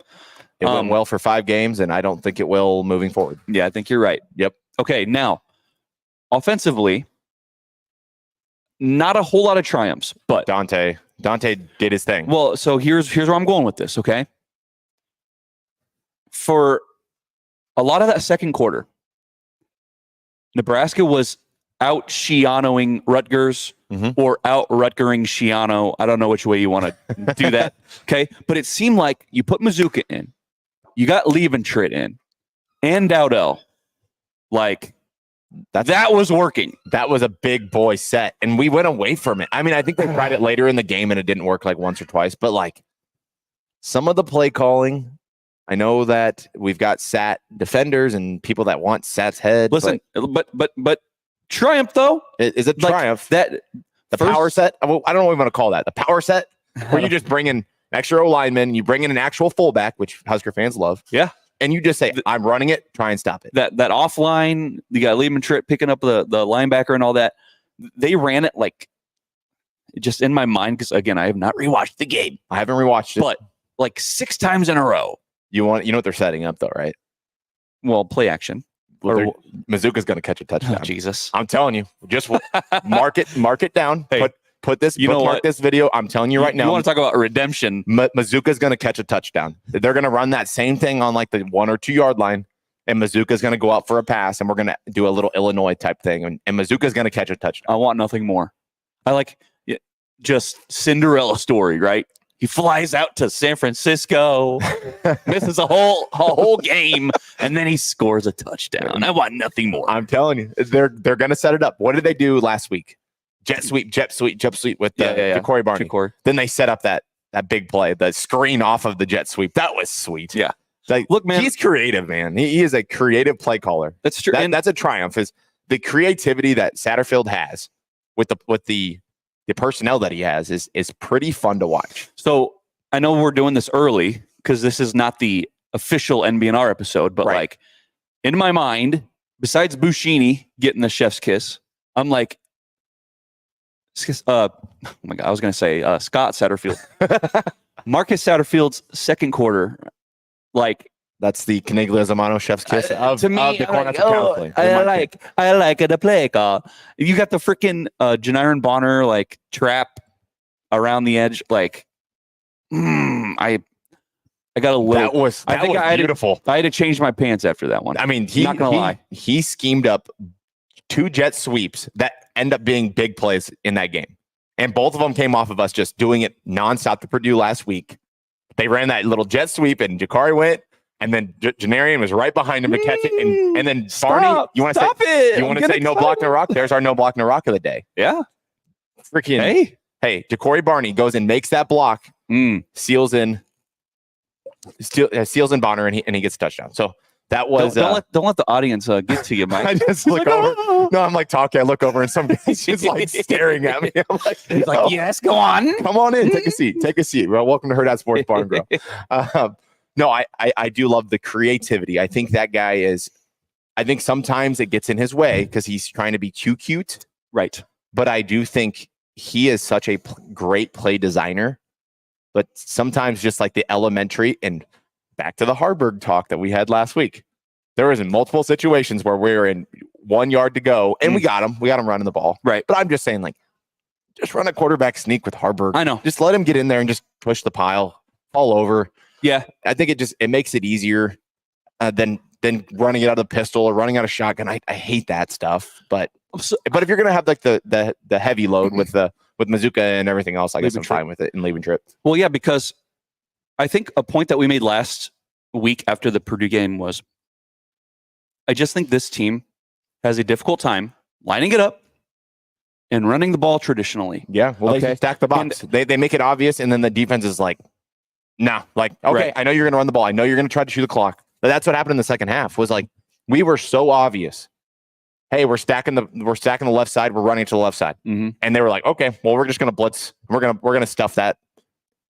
C: it went well for 5 games, and I don't think it will moving forward.
B: Yeah, I think you're right.
C: Yep.
B: Okay, now, offensively, not a whole lot of triumphs, but
C: Dante did his thing.
B: Well, so here's where I'm going with this, okay? For a lot of that second quarter, Nebraska was out Shianoing Rutgers or out Rutgering Shiano. I don't know which way you want to do that, okay? But it seemed like you put Mazuka in, you got Leventritt in, and Dowdell. Like, That was working.
C: That was a big boy set, and we went away from it. I mean, I think they tried it later in the game, and it didn't work like once or twice. But like some of the play calling, I know that we've got Sat defenders and people that want Sat's head.
B: Listen, but triumph though
C: is a triumph.
B: That
C: the power set. I don't know what we want to call that. The power set, where you just bring in extra O lineman, you bring in an actual fullback, which Husker fans love.
B: Yeah.
C: And you just say, I'm running it, try and stop it.
B: That offline, you got Liebman Tripp picking up the linebacker and all that. They ran it like just in my mind, because again, I have not rewatched the game.
C: I haven't rewatched it.
B: But like 6 times in a row.
C: You know what they're setting up though, right?
B: Well, play action.
C: Well, Mizuka's going to catch a touchdown.
B: Oh, Jesus.
C: I'm telling you, just mark it down.
B: Hey,
C: put this,
B: mark
C: this video. I'm telling you right now.
B: You want to talk about redemption?
C: Mizuka's going to catch a touchdown. They're going to run that same thing on like the 1 or 2 yard line, and Mizuka's going to go out for a pass, and we're going to do a little Illinois type thing, and Mizuka's going to catch a touchdown.
B: I want nothing more. I like just Cinderella story, right? He flies out to San Francisco, misses a whole game, and then he scores a touchdown. I want nothing more.
C: I'm telling you, they're going to set it up. What did they do last week? Jet sweep with Corey Barney. Then they set up that big play, the screen off of the jet sweep. That was sweet.
B: Yeah.
C: Like, look, man, he's creative, man. He is a creative play caller.
B: That's true.
C: That's a triumph. Is the creativity that Satterfield has with the personnel that he has is pretty fun to watch.
B: So I know we're doing this early because this is not the official NBNR episode, but like in my mind, besides Buschini getting the chef's kiss, I'm like, oh my God, I was going to say Scott Satterfield. Marcus Satterfield's second quarter, like,
C: that's the Caniglia Zamano chef's kiss of the Cornhusker Counseling.
B: I like the play call. You got the freaking Janiron Bonner like trap around the edge. Like, I got a little.
C: That was beautiful.
B: I had to change my pants after that one.
C: I mean,
B: not gonna lie.
C: He schemed up 2 jet sweeps that end up being big plays in that game, and both of them came off of us just doing it nonstop to Purdue last week. They ran that little jet sweep, and Jakari went. And then Janarian was right behind him to catch it. And then Barney, you want to say no block, no rock? There's our no block, no rock of the day.
B: Yeah.
C: Freaking hey, Jacory Barney goes and makes that block, seals in Bonner, and he gets a touchdown. So that was
B: don't let the audience get to you, Mike.
C: I just look over. No, I'm like talking. I look over, and some guy's just like staring at me. I'm like,
B: he's like, yes, go on,
C: come on in, take a seat. Well, welcome to Herd Out Sports Barn Grill. No, I do love the creativity. I think that guy is. I think sometimes it gets in his way because he's trying to be too cute,
B: right?
C: But I do think he is such a great play designer. But sometimes just like the elementary, and back to the Harburg talk that we had last week, there was in multiple situations where we were in 1 yard to go, and we got him running the ball,
B: right?
C: But I'm just saying, like, just run a quarterback sneak with Harburg.
B: I know,
C: just let him get in there and just push the pile all over.
B: Yeah,
C: I think it makes it easier than running it out of the pistol or running out of shotgun. I hate that stuff. But if you're gonna have like the heavy load with Mizuka and everything else, I guess I'm fine with it and leaving Trip.
B: Well, yeah, because I think a point that we made last week after the Purdue game was, I just think this team has a difficult time lining it up and running the ball traditionally.
C: Yeah, well, they stack the box. They make it obvious, and then the defense is like, nah, like, okay, right. I know you're going to run the ball. I know you're going to try to shoot the clock. But that's what happened in the second half. Was like, we were so obvious. Hey, we're stacking the left side. We're running to the left side, and they were like, okay, well, we're just going to blitz. We're gonna stuff that.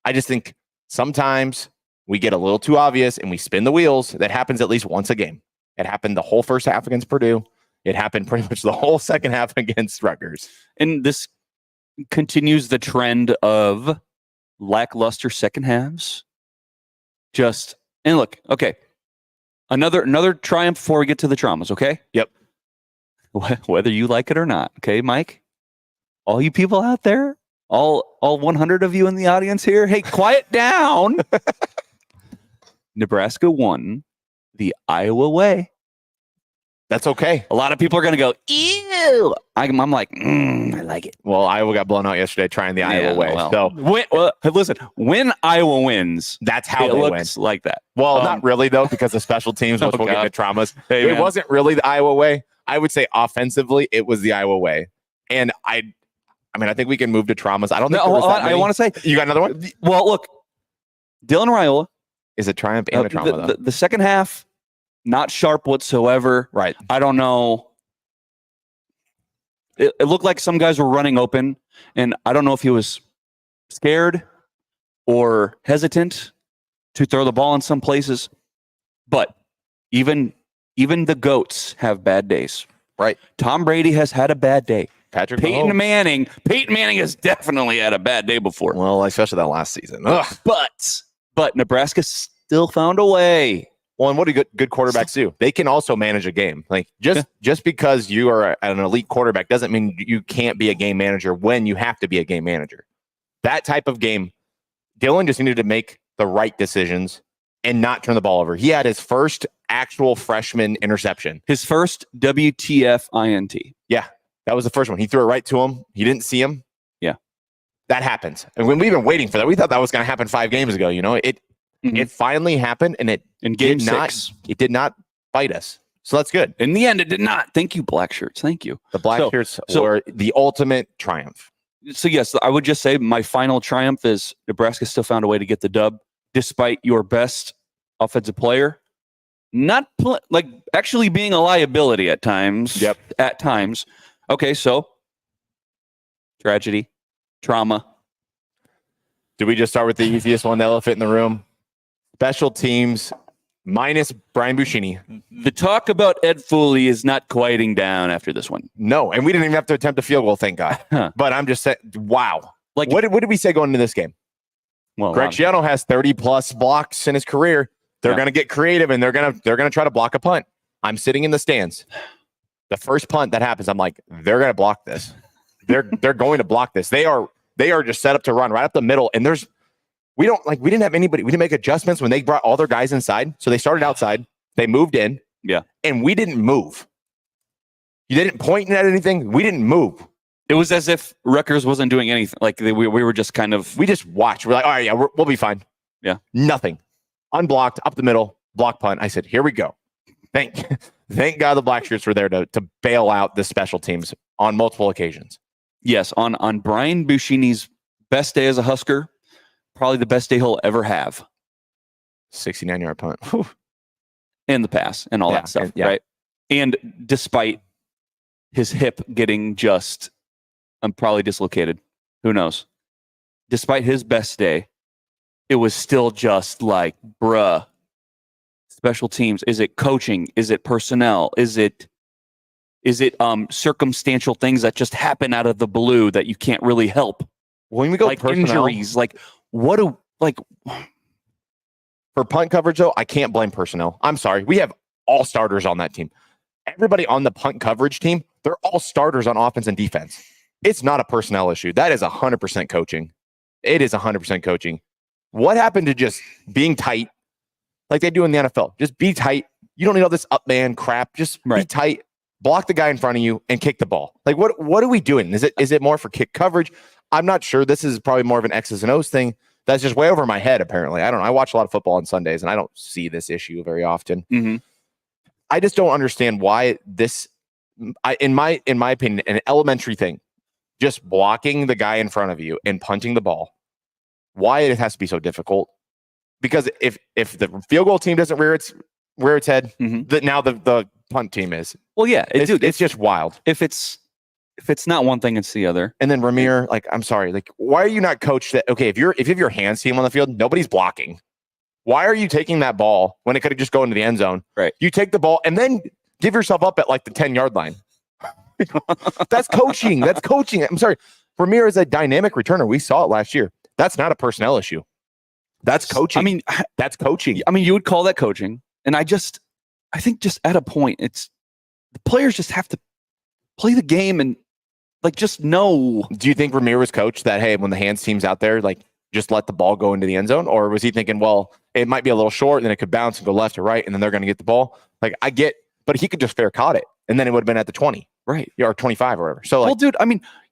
C: I just think sometimes we get a little too obvious and we spin the wheels. That happens at least once a game. It happened the whole first half against Purdue. It happened pretty much the whole second half against Rutgers.
B: And this continues the trend of lackluster second halves. And look, okay. Another triumph before we get to the traumas, okay?
C: Yep.
B: Whether you like it or not, okay, Mike? All you people out there, all 100 of you in the audience here, hey, quiet down. Nebraska won the Iowa way.
C: That's okay.
B: A lot of people are going to go, ew. I'm like, I like it.
C: Well, Iowa got blown out yesterday trying the Iowa way.
B: Well,
C: so
B: listen, when Iowa wins,
C: that's how
B: it
C: they
B: looks
C: win.
B: Like that.
C: Well, not really, though, because the special teams, we'll get into traumas.
B: Hey,
C: it wasn't really the Iowa way. I would say offensively, it was the Iowa way. And I think we can move to traumas. I don't think
B: I want to say,
C: you got another one?
B: Well, look, Dylan Raiola
C: Is a triumph and a trauma, though.
B: the second half, not sharp whatsoever.
C: Right.
B: I don't know. It looked like some guys were running open, and I don't know if he was scared or hesitant to throw the ball in some places. But even the GOATs have bad days.
C: Right.
B: Tom Brady has had a bad day. Peyton
C: Mahomes.
B: Manning has definitely had a bad day before.
C: Well, especially that last season. Ugh.
B: But Nebraska still found a way.
C: Well, and what do good quarterbacks do? They can also manage a game. Like just because you are an elite quarterback doesn't mean you can't be a game manager when you have to be a game manager. That type of game, Dylan just needed to make the right decisions and not turn the ball over. He had his first actual freshman interception.
B: His first WTF INT.
C: Yeah, that was the first one. He threw it right to him. He didn't see him.
B: Yeah.
C: That happens. And when we've been waiting for that, we thought that was going to happen 5 games ago. It finally happened, and
B: in game 6.
C: It did not bite us. So that's good.
B: In the end, it did not. Thank you, black shirts. Thank you.
C: The black shirts were the ultimate triumph.
B: So, yes, I would just say my final triumph is Nebraska still found a way to get the dub, despite your best offensive player actually being a liability at times.
C: Yep.
B: At times. Okay, so tragedy, trauma.
C: Do we just start with the easiest one, the elephant in the room? Special teams minus Brian Buschini.
B: The talk about Ed Foley is not quieting down after this one.
C: No, and we didn't even have to attempt a field goal, thank God. But I'm just saying, wow. What did we say going into this game?
B: Well,
C: Greg Schiano has 30-plus blocks in his career. They're going to get creative, and they're going to try to block a punt. I'm sitting in the stands. The first punt that happens, I'm like, they're going to block this. They're going to block this. They are just set up to run right up the middle, and we didn't have anybody. We didn't make adjustments when they brought all their guys inside. So they started outside. They moved in.
B: Yeah.
C: And we didn't move. You didn't point at anything. We didn't move.
B: It was as if Rutgers wasn't doing anything. Like we were just kind of.
C: We just watched. We're like, all right, yeah, we'll be fine.
B: Yeah.
C: Nothing. Unblocked, up the middle, block punt. I said, here we go. Thank God the black shirts were there to bail out the special teams on multiple occasions.
B: Yes, on Brian Buschini's best day as a Husker, probably the best day he'll ever have.
C: 69-yard punt.
B: And the pass and all that stuff, right? And despite his hip getting probably dislocated. Who knows? Despite his best day, it was still just like, bruh. Special teams. Is it coaching? Is it personnel? Is it circumstantial things that just happen out of the blue that you can't really help?
C: When we go
B: like
C: personnel,
B: injuries, for
C: punt coverage though, I can't blame personnel. I'm sorry. We have all starters on that team. Everybody on the punt coverage team, they're all starters on offense and defense. It's not a personnel issue. That is 100% coaching. It is 100% coaching. What happened to just being tight like they do in the NFL? Just be tight. You don't need all this up man crap. Just be tight. Block the guy in front of you and kick the ball. Like what are we doing? Is it more for kick coverage? I'm not sure. This is probably more of an X's and O's thing. That's just way over my head, apparently. I don't know. I watch a lot of football on Sundays, and I don't see this issue very often.
B: Mm-hmm.
C: I just don't understand why this, in my opinion, an elementary thing, just blocking the guy in front of you and punting the ball, why it has to be so difficult. Because if the field goal team doesn't rear its head, now the punt team is.
B: Well, yeah,
C: it's just wild.
B: If it's not one thing, it's the other.
C: And then Ramir, I'm sorry, why are you not coached that? Okay, if you have your hands team on the field, nobody's blocking. Why are you taking that ball when it could have just gone into the end zone?
B: Right.
C: You take the ball and then give yourself up at the 10-yard line. That's coaching. That's coaching. I'm sorry. Ramir is a dynamic returner. We saw it last year. That's not a personnel issue. That's coaching. That's coaching.
B: You would call that coaching. And I think just at a point, the players just have to play the game and just know.
C: Do you think Ramir was coached that, hey, when the hands team's out there, just let the ball go into the end zone? Or was he thinking, well, it might be a little short, and then it could bounce and go left or right, and then they're going to get the ball? But he could just fair caught it, and then it would have been at the 20.
B: Right.
C: Or 25 or whatever. So,
B: well, dude,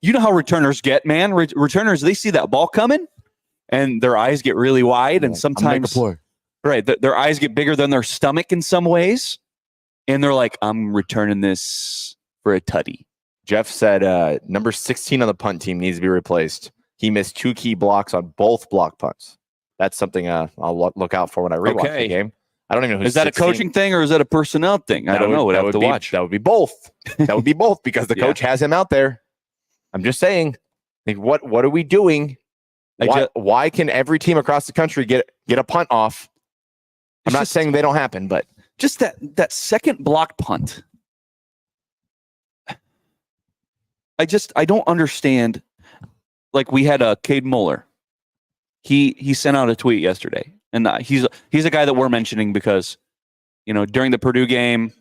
B: you know how returners get, man. Returners, they see that ball coming, and their eyes get really wide, and sometimes, right, their eyes get bigger than their stomach in some ways. and they're like, I'm returning this for a tutty.
C: Jeff said number 16 on the punt team needs to be replaced. He missed 2 key blocks on both block punts. That's something I'll look out for when I rewatch the game. I don't even know who's
B: Is that
C: 16.
B: a coaching thing or is that a personnel thing? I don't know. We'd have to watch.
C: That would be both. That would be both because the coach has him out there. I'm just saying, like, what are we doing? Why can every team across the country get a punt off? I'm not saying they don't happen, but
B: just that second block punt. I don't understand. Like, we had Cade Muller. He sent out a tweet yesterday, and he's a guy that we're mentioning because, during the Purdue game,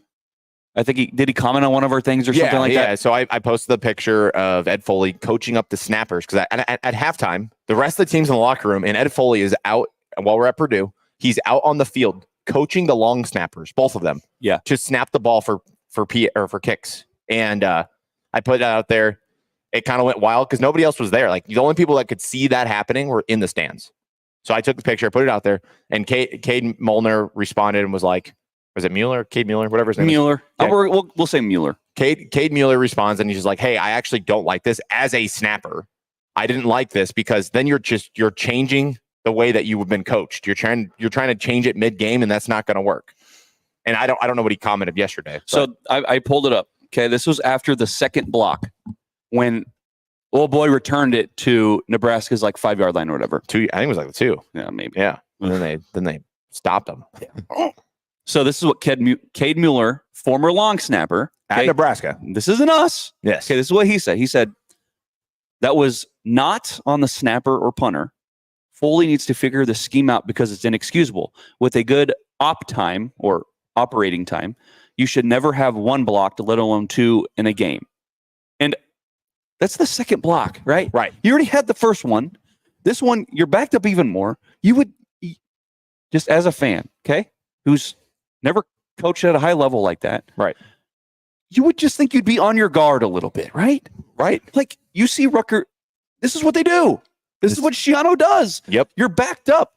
B: I think did he comment on one of our things or something like that? Yeah,
C: so I posted the picture of Ed Foley coaching up the snappers because at halftime, the rest of the team's in the locker room, and Ed Foley is out while we're at Purdue. He's out on the field coaching the long snappers, both of them.
B: Yeah,
C: to snap the ball for kicks. And I put that out there. It kind of went wild because nobody else was there. Like, the only people that could see that happening were in the stands. So I took the picture, put it out there, and Cade Molnar responded and was like, was it Mueller? Cade Mueller? Whatever his name
B: Mueller.
C: is. Yeah.
B: We'll say Mueller.
C: Cade Mueller responds, and he's just like, hey, I actually don't like this as a snapper. I didn't like this because then you're changing the way that you have been coached. You're trying to change it mid-game, and that's not going to work. And I don't know what he commented yesterday.
B: So I pulled it up. Okay, this was after the second block when old boy returned it to Nebraska's 5-yard line or whatever.
C: 2. I think it was the 2.
B: Yeah, maybe.
C: Yeah. And then they stopped him.
B: Yeah. So this is what Cade Mueller, former long snapper
C: at Nebraska.
B: This isn't us.
C: Yes.
B: Okay, this is what he said. He said that was not on the snapper or punter. Foley needs to figure the scheme out because it's inexcusable. With a good op time or operating time, you should never have 1 blocked, let alone 2 in a game. And that's the second block, right?
C: Right.
B: You already had the first one. This one, you're backed up even more. You would, just as a fan, okay, who's never coached at a high level like that,
C: right?
B: You would just think you'd be on your guard a little bit, right?
C: Right.
B: Like, you see Rutgers, this is what they do. This is what Schiano does.
C: Yep.
B: You're backed up.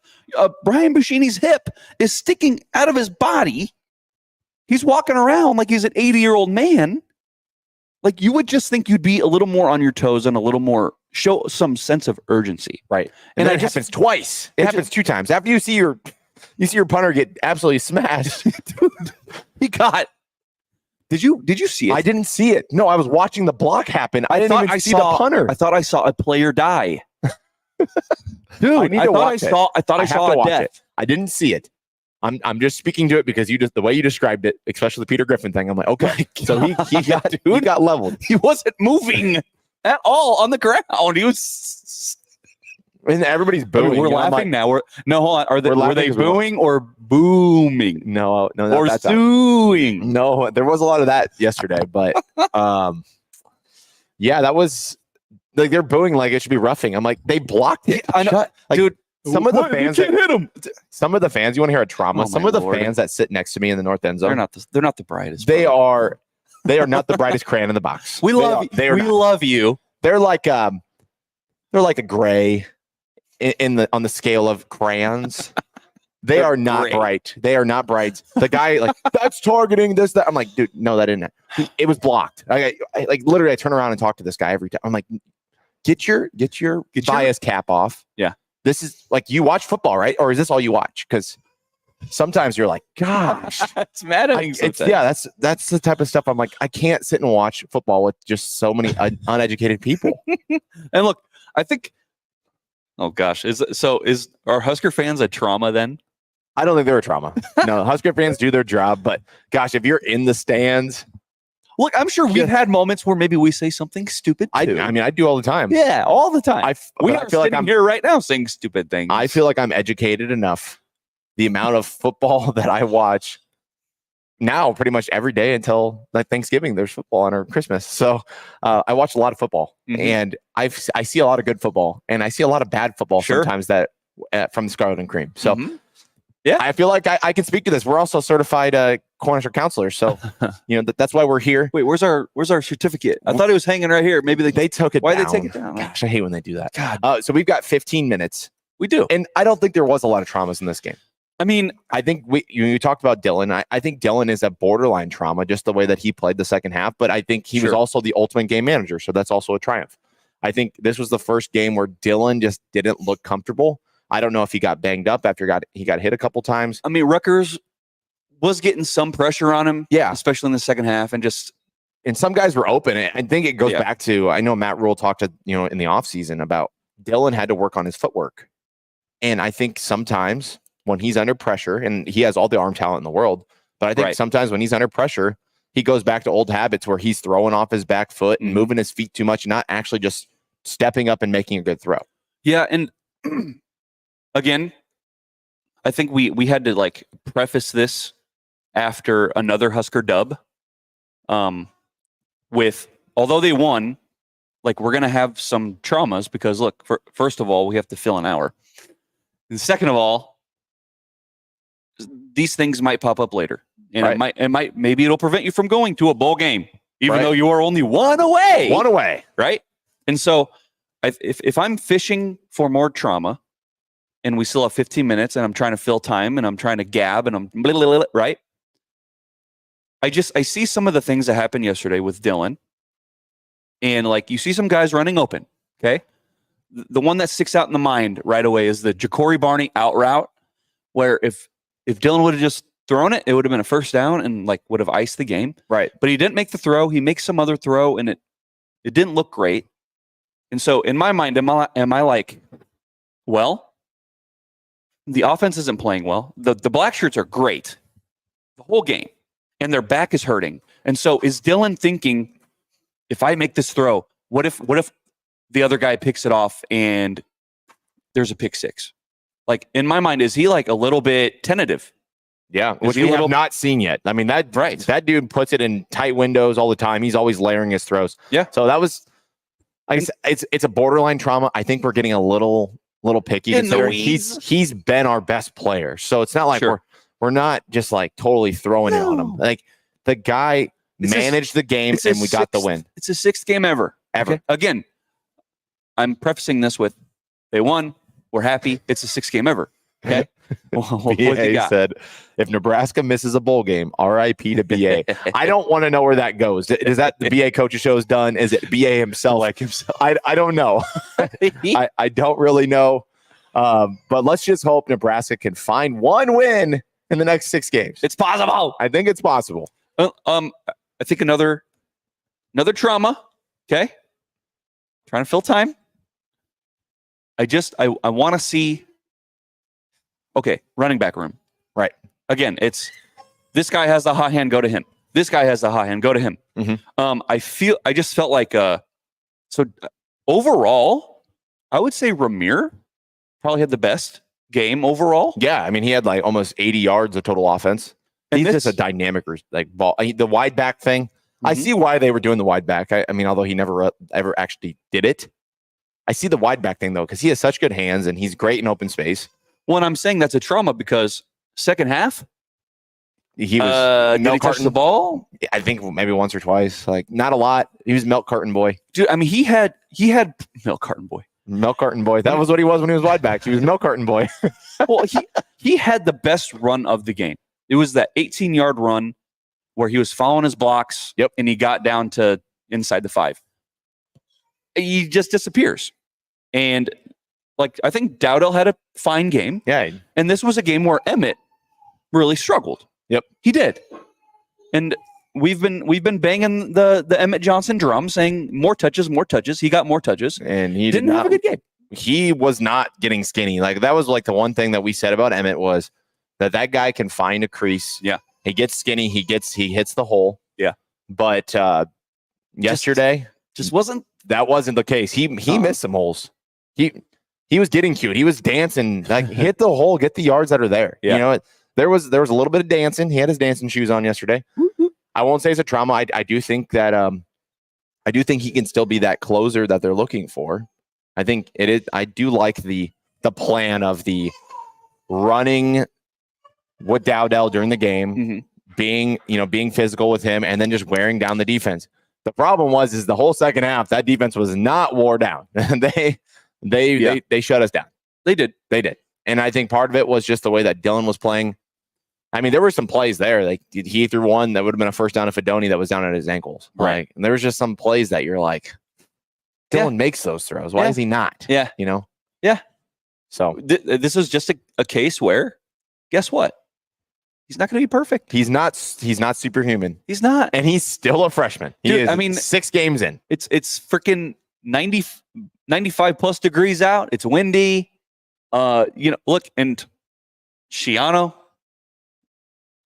B: Brian Buschini's hip is sticking out of his body. He's walking around like he's an 80-year-old man. Like, you would just think you'd be a little more on your toes and a little more show some sense of urgency.
C: Right. And then it happens twice. It happens 2 times. After you see your punter get absolutely smashed.
B: Dude, he got. Did you see it?
C: I didn't see it. No, I was watching the block happen. I didn't even see the punter.
B: I thought I saw a player die. Dude, I thought I saw a death.
C: I didn't see it. I'm just speaking to it because the way you described it, especially the Peter Griffin thing. I'm like, okay, so he got leveled.
B: He wasn't moving at all on the ground. He was,
C: and everybody's booing.
B: We're laughing now. Hold on. Were they booing or booming?
C: No,
B: or suing.
C: No, there was a lot of that yesterday, but yeah, that was like they're booing like it should be roughing. I'm like, they blocked it.
B: I know, dude.
C: Some of the fans
B: that hit him.
C: Some of the fans, you want to hear a trauma? Some of the fans that sit next to me in the north end zone,
B: they're not the brightest.
C: They are not the brightest crayon in the box.
B: We love you.
C: They're like a gray on the scale of crayons. They are not bright. They are not bright. The guy that's targeting this, that. I'm like, dude, no, that didn't. It was blocked. I literally I turn around and talk to this guy every time. I'm like, get your bias cap off.
B: Yeah.
C: This is you watch football, right? Or is this all you watch? Because sometimes you're like, gosh,
B: it's mad at me.
C: That's the type of stuff I'm like, I can't sit and watch football with just so many uneducated people.
B: And look, I think, oh gosh, is are Husker fans a trauma then?
C: I don't think they're a trauma. No, Husker fans do their job, but gosh, if you're in the stands.
B: Look, I'm sure we've had moments where maybe we say something stupid too.
C: I do all the time.
B: Yeah, all the time. We are sitting
C: like
B: here right now saying stupid things.
C: I feel like I'm educated enough. The amount of football that I watch now pretty much every day until Thanksgiving, there's football on or Christmas. So I watch a lot of football and I see a lot of good football and I see a lot of bad football sometimes that from the Scarlet and Cream. So yeah, I feel like I can speak to this. We're also certified Cornhusker counselors. So, that's why we're here.
B: Wait, where's our certificate? I thought it was hanging right here. Maybe
C: they took it
B: down. Why
C: did
B: they take it down?
C: Gosh, I hate when they do that.
B: God.
C: So we've got 15 minutes.
B: We do.
C: And I don't think there was a lot of traumas in this game.
B: I mean,
C: I think you talked about Dylan. I think Dylan is a borderline trauma, just the way that he played the second half. But I think he was also the ultimate game manager, so that's also a triumph. I think this was the first game where Dylan just didn't look comfortable. I don't know if he got banged up after he got hit a couple times.
B: I mean, Rutgers was getting some pressure on him, especially in the second half, and
C: some guys were open. I think it goes back to, I know Matt Rule talked to, in the offseason about Dylan had to work on his footwork. And I think sometimes when he's under pressure, and he has all the arm talent in the world, but I think sometimes when he's under pressure, he goes back to old habits where he's throwing off his back foot and moving his feet too much, and not actually just stepping up and making a good throw.
B: Yeah, and again, I think we had to preface this after another Husker dub. With, although they won, we're going to have some traumas because, look, first of all, we have to fill an hour. And second of all, these things might pop up later. And maybe it'll prevent you from going to a bowl game, even though you are only one away.
C: One away.
B: Right? And so if I'm fishing for more trauma and we still have 15 minutes and I'm trying to fill time and I'm trying to gab and I'm right? I see some of the things that happened yesterday with Dylan, and you see some guys running open. Okay, the one that sticks out in the mind right away is the Ja'Cory Barney out route, where if Dylan would have just thrown it, it would have been a first down and would have iced the game.
C: Right,
B: but he didn't make the throw. He makes some other throw, and it didn't look great. And so in my mind, am I like, well, the offense isn't playing well. The black shirts are great the whole game, and their back is hurting. And so is Dylan thinking, if I make this throw, what if the other guy picks it off and there's a pick six? In my mind, is he a little bit tentative?
C: Yeah, which we have not seen yet. I mean, that dude puts it in tight windows all the time. He's always layering his throws.
B: Yeah.
C: So that was, it's a borderline trauma. I think we're getting a little picky. He's been our best player. So it's not like we're not just totally throwing it on him. The guy managed the game and we got the win.
B: It's a sixth game ever.
C: Okay?
B: Again, I'm prefacing this with they won. We're happy. It's a sixth game ever. Okay.
C: BA said, if Nebraska misses a bowl game, RIP to BA. I don't want to know where that goes. Is that the BA coaches show is done? Is it BA himself? I don't know. I don't really know. But let's just hope Nebraska can find one win in the next 6 games.
B: It's possible.
C: I think it's possible.
B: I think another trauma. Okay. Trying to fill time. I want to see. Okay, running back room.
C: Right.
B: Again, it's this guy has the hot hand, go to him. This guy has the hot hand, go to him.
C: Mm-hmm.
B: I just felt like so overall, I would say Ramir probably had the best game overall.
C: Yeah, I mean, he had almost 80 yards of total offense. And he's just a dynamic ball. The wide back thing, I see why they were doing the wide back. I mean, although he never ever actually did it. I see the wide back thing, though, because he has such good hands and he's great in open space.
B: When I'm saying that's a trauma because second half,
C: he was
B: did he touch the ball?
C: I think maybe once or twice. Not a lot. He was milk carton boy.
B: Dude, I mean, he had milk carton boy.
C: Milk carton boy. That was what he was when he was wide back. He was milk carton boy.
B: Well, he had the best run of the game. It was that 18-yard run where he was following his blocks.
C: Yep.
B: And he got down to inside the 5. He just disappears. And I think Dowdell had a fine game.
C: Yeah.
B: And this was a game where Emmett really struggled.
C: Yep.
B: He did. And we've been banging the Emmett Johnson drum saying more touches. He got more touches.
C: And he
B: didn't have a good game.
C: He was not getting skinny. That was the one thing that we said about Emmett was that guy can find a crease.
B: Yeah.
C: He gets skinny. He hits the hole.
B: Yeah.
C: But yesterday
B: wasn't
C: the case. He missed some holes. He was getting cute. He was dancing. Hit the hole, get the yards that are there.
B: Yeah.
C: There was a little bit of dancing. He had his dancing shoes on yesterday.
B: Mm-hmm.
C: I won't say it's a trauma. I do think that I do think he can still be that closer that they're looking for. I think it is. I do like the plan of the running with Dowdell during the game, being physical with him, and then just wearing down the defense. The problem is the whole second half that defense was not wore down. They shut us down.
B: They did.
C: And I think part of it was just the way that Dylan was playing. I mean, there were some plays there. Like he threw one that would have been a first down to Fedoni that was down at his ankles.
B: Right.
C: Like, and there was just some plays that you're like, Dylan makes those throws. Why is he not?
B: Yeah.
C: You know?
B: Yeah.
C: So
B: this is just a case where, guess what? He's not going to be perfect.
C: he's not superhuman.
B: He's not.
C: And he's still a freshman. He
B: Dude,
C: is
B: I mean,
C: 6 games in.
B: It's freaking 95 plus degrees out. It's windy. Look, and Shiano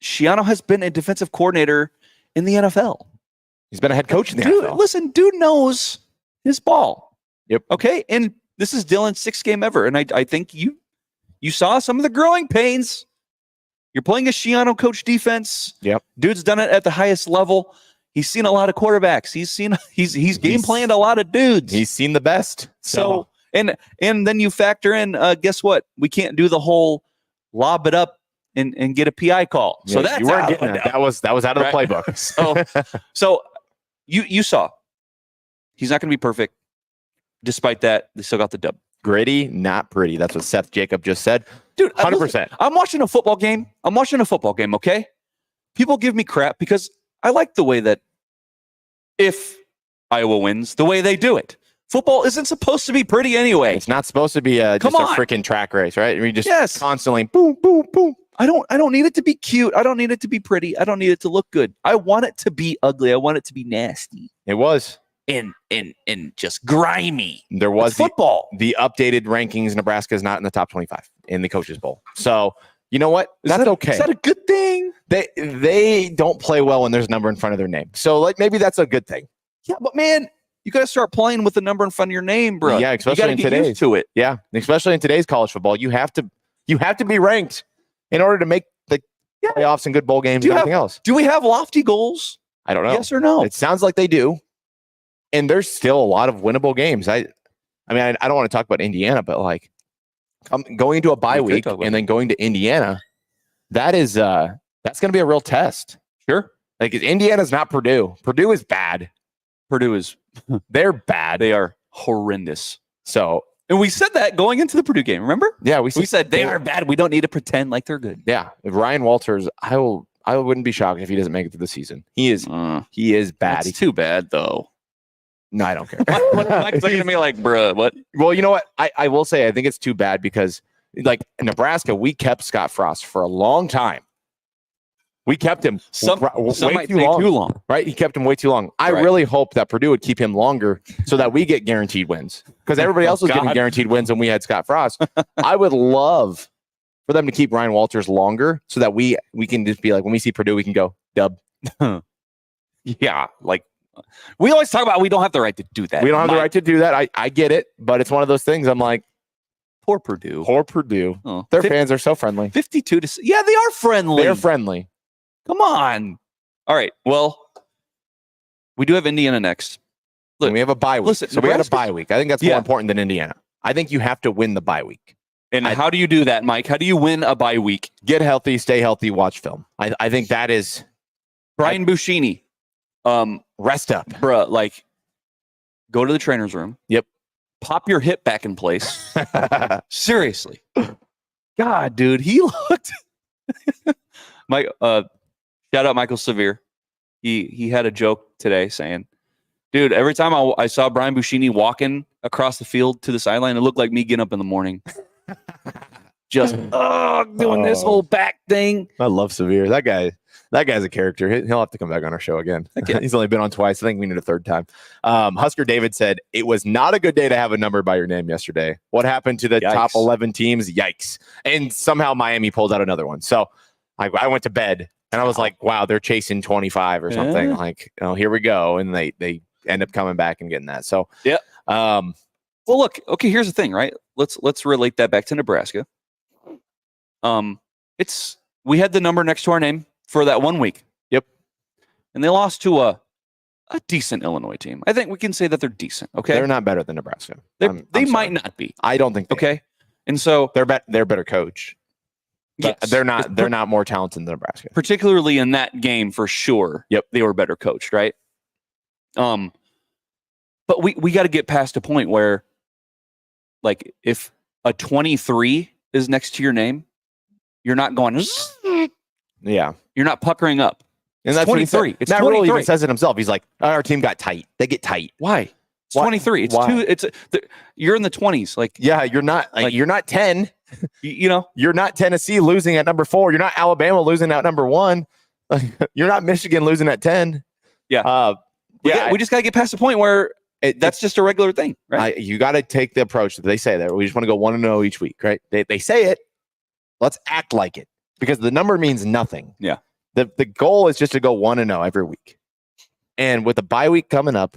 B: has been a defensive coordinator in the NFL.
C: He's been a head coach in the
B: Dude,
C: NFL.
B: listen, dude knows his ball.
C: Yep.
B: Okay. And this is Dylan's 6th game ever. And I think you saw some of the growing pains. You're playing a Shiano coach defense.
C: Yep.
B: Dude's done it at the highest level. He's seen a lot of quarterbacks. He's game planned a lot of dudes.
C: He's seen the best.
B: So and then you factor in, guess what? We can't do the whole lob it up and get a PI call. So that's
C: you weren't getting that. That was out of the playbook.
B: So you saw he's not going to be perfect. Despite that, they still got the dub.
C: Gritty, not pretty. That's what Seth Jacob just said.
B: Dude,
C: 100%.
B: I'm watching a football game. Okay? People give me crap because I like the way that if Iowa wins, the way they do it. Football isn't supposed to be pretty anyway.
C: It's not supposed to be just a freaking track race, right? I mean, just constantly boom, boom, boom.
B: I don't need it to be cute. I don't need it to be pretty. I don't need it to look good. I want it to be ugly. I want it to be nasty.
C: It was.
B: And just grimy.
C: There was
B: football.
C: The updated rankings. Nebraska is not in the top 25 in the Coaches Bowl. So you know what? That's okay.
B: Is that a good thing?
C: They don't play well when there's a number in front of their name. So like maybe that's a good thing.
B: Yeah, but man, you got to start playing with the number in front of your name, bro.
C: Yeah, especially in today's
B: used to it.
C: Yeah, especially in today's college football, you have to be ranked in order to make the playoffs and good bowl games and everything else.
B: Do we have lofty goals?
C: I don't know.
B: Yes or no?
C: It sounds like they do. And there's still a lot of winnable games. I mean, I don't want to talk about Indiana, but like going into a bye week and then going to Indiana, that's going to be a real test.
B: Sure.
C: Like Indiana's not Purdue. Purdue is bad. They're bad.
B: They are horrendous.
C: So,
B: and we said that going into the Purdue game. Remember?
C: Yeah, we
B: said they are bad. We don't need to pretend like they're good.
C: Yeah, if Ryan Walters, I wouldn't be shocked if he doesn't make it through the season. He is bad.
B: It's too bad though.
C: No, I don't care.
B: Mike's looking at me like, bruh, what?
C: Well, you know what? I will say I think it's too bad because, like, in Nebraska, we kept Scott Frost for a long time. We kept him way too long. Right? He kept him way too long. I really hope that Purdue would keep him longer so that we get guaranteed wins. Because everybody else was getting guaranteed wins when we had Scott Frost. I would love for them to keep Ryan Walters longer so that we can just be like, when we see Purdue, we can go, dub.
B: Yeah, like, we always talk about we don't have the right to do that.
C: We don't have the right to do that. I get it, but it's one of those things. I'm like,
B: poor Purdue.
C: Oh, their fans are so friendly.
B: 52 to yeah, they are friendly.
C: They're friendly.
B: Come on. All right. Well, we do have Indiana next.
C: Look, and we have a bye week.
B: Listen,
C: so we had a bye week. I think that's more important than Indiana. I think you have to win the bye week.
B: And how do you do that, Mike? How do you win a bye week?
C: Get healthy, stay healthy, watch film. I think that is
B: Brian Buschini.
C: Rest up,
B: bruh. Like, go to the trainer's room.
C: Yep.
B: Pop your hip back in place. Seriously. God, dude, he looked. Mike, shout out Michael Severe. He had a joke today saying, "Dude, every time I saw Brian Buschini walking across the field to the sideline, it looked like me getting up in the morning, just doing this whole back thing."
C: I love Severe. That guy's a character. He'll have to come back on our show again. Okay. He's only been on twice. I think we need a third time. Husker David said, it was not a good day to have a number by your name yesterday. What happened to the top 11 teams? Yikes. And somehow Miami pulled out another one. So I went to bed and I was like, wow, they're chasing 25 or something. Like, oh, here we go. And they end up coming back and getting that. So,
B: yeah. Well, look, okay, here's the thing, right? Let's relate that back to Nebraska. We had the number next to our name for that 1 week.
C: Yep.
B: And they lost to a decent Illinois team. I think we can say that they're decent. Okay.
C: They're not better than Nebraska.
B: They might not be.
C: I don't think.
B: Okay. And so
C: they're better coach. Yes. They're not more talented than Nebraska.
B: Particularly in that game for sure.
C: Yep.
B: They were better coached, right? But we got to get past a point where, like, if a 23 is next to your name, you're not going.
C: Yeah.
B: You're not puckering up.
C: And
B: It's
C: that's what he
B: 23.
C: said.
B: It's
C: That rule
B: 23.
C: even says it himself. He's like, our team got tight. They get tight.
B: Why? It's
C: Why?
B: 23. It's
C: Why?
B: you're in the 20s. Like,
C: Yeah, you're not you're not 10.
B: you know,
C: You're not Tennessee losing at number 4. You're not Alabama losing at number 1. You're not Michigan losing at 10.
B: Yeah. We just got to get past the point where that's just a regular thing, right?
C: You got to take the approach that they say that we just want to go 1-0 each week, right? They say it. Let's act like it because the number means nothing.
B: Yeah.
C: The goal is just to go 1-0 every week. And with the bye week coming up,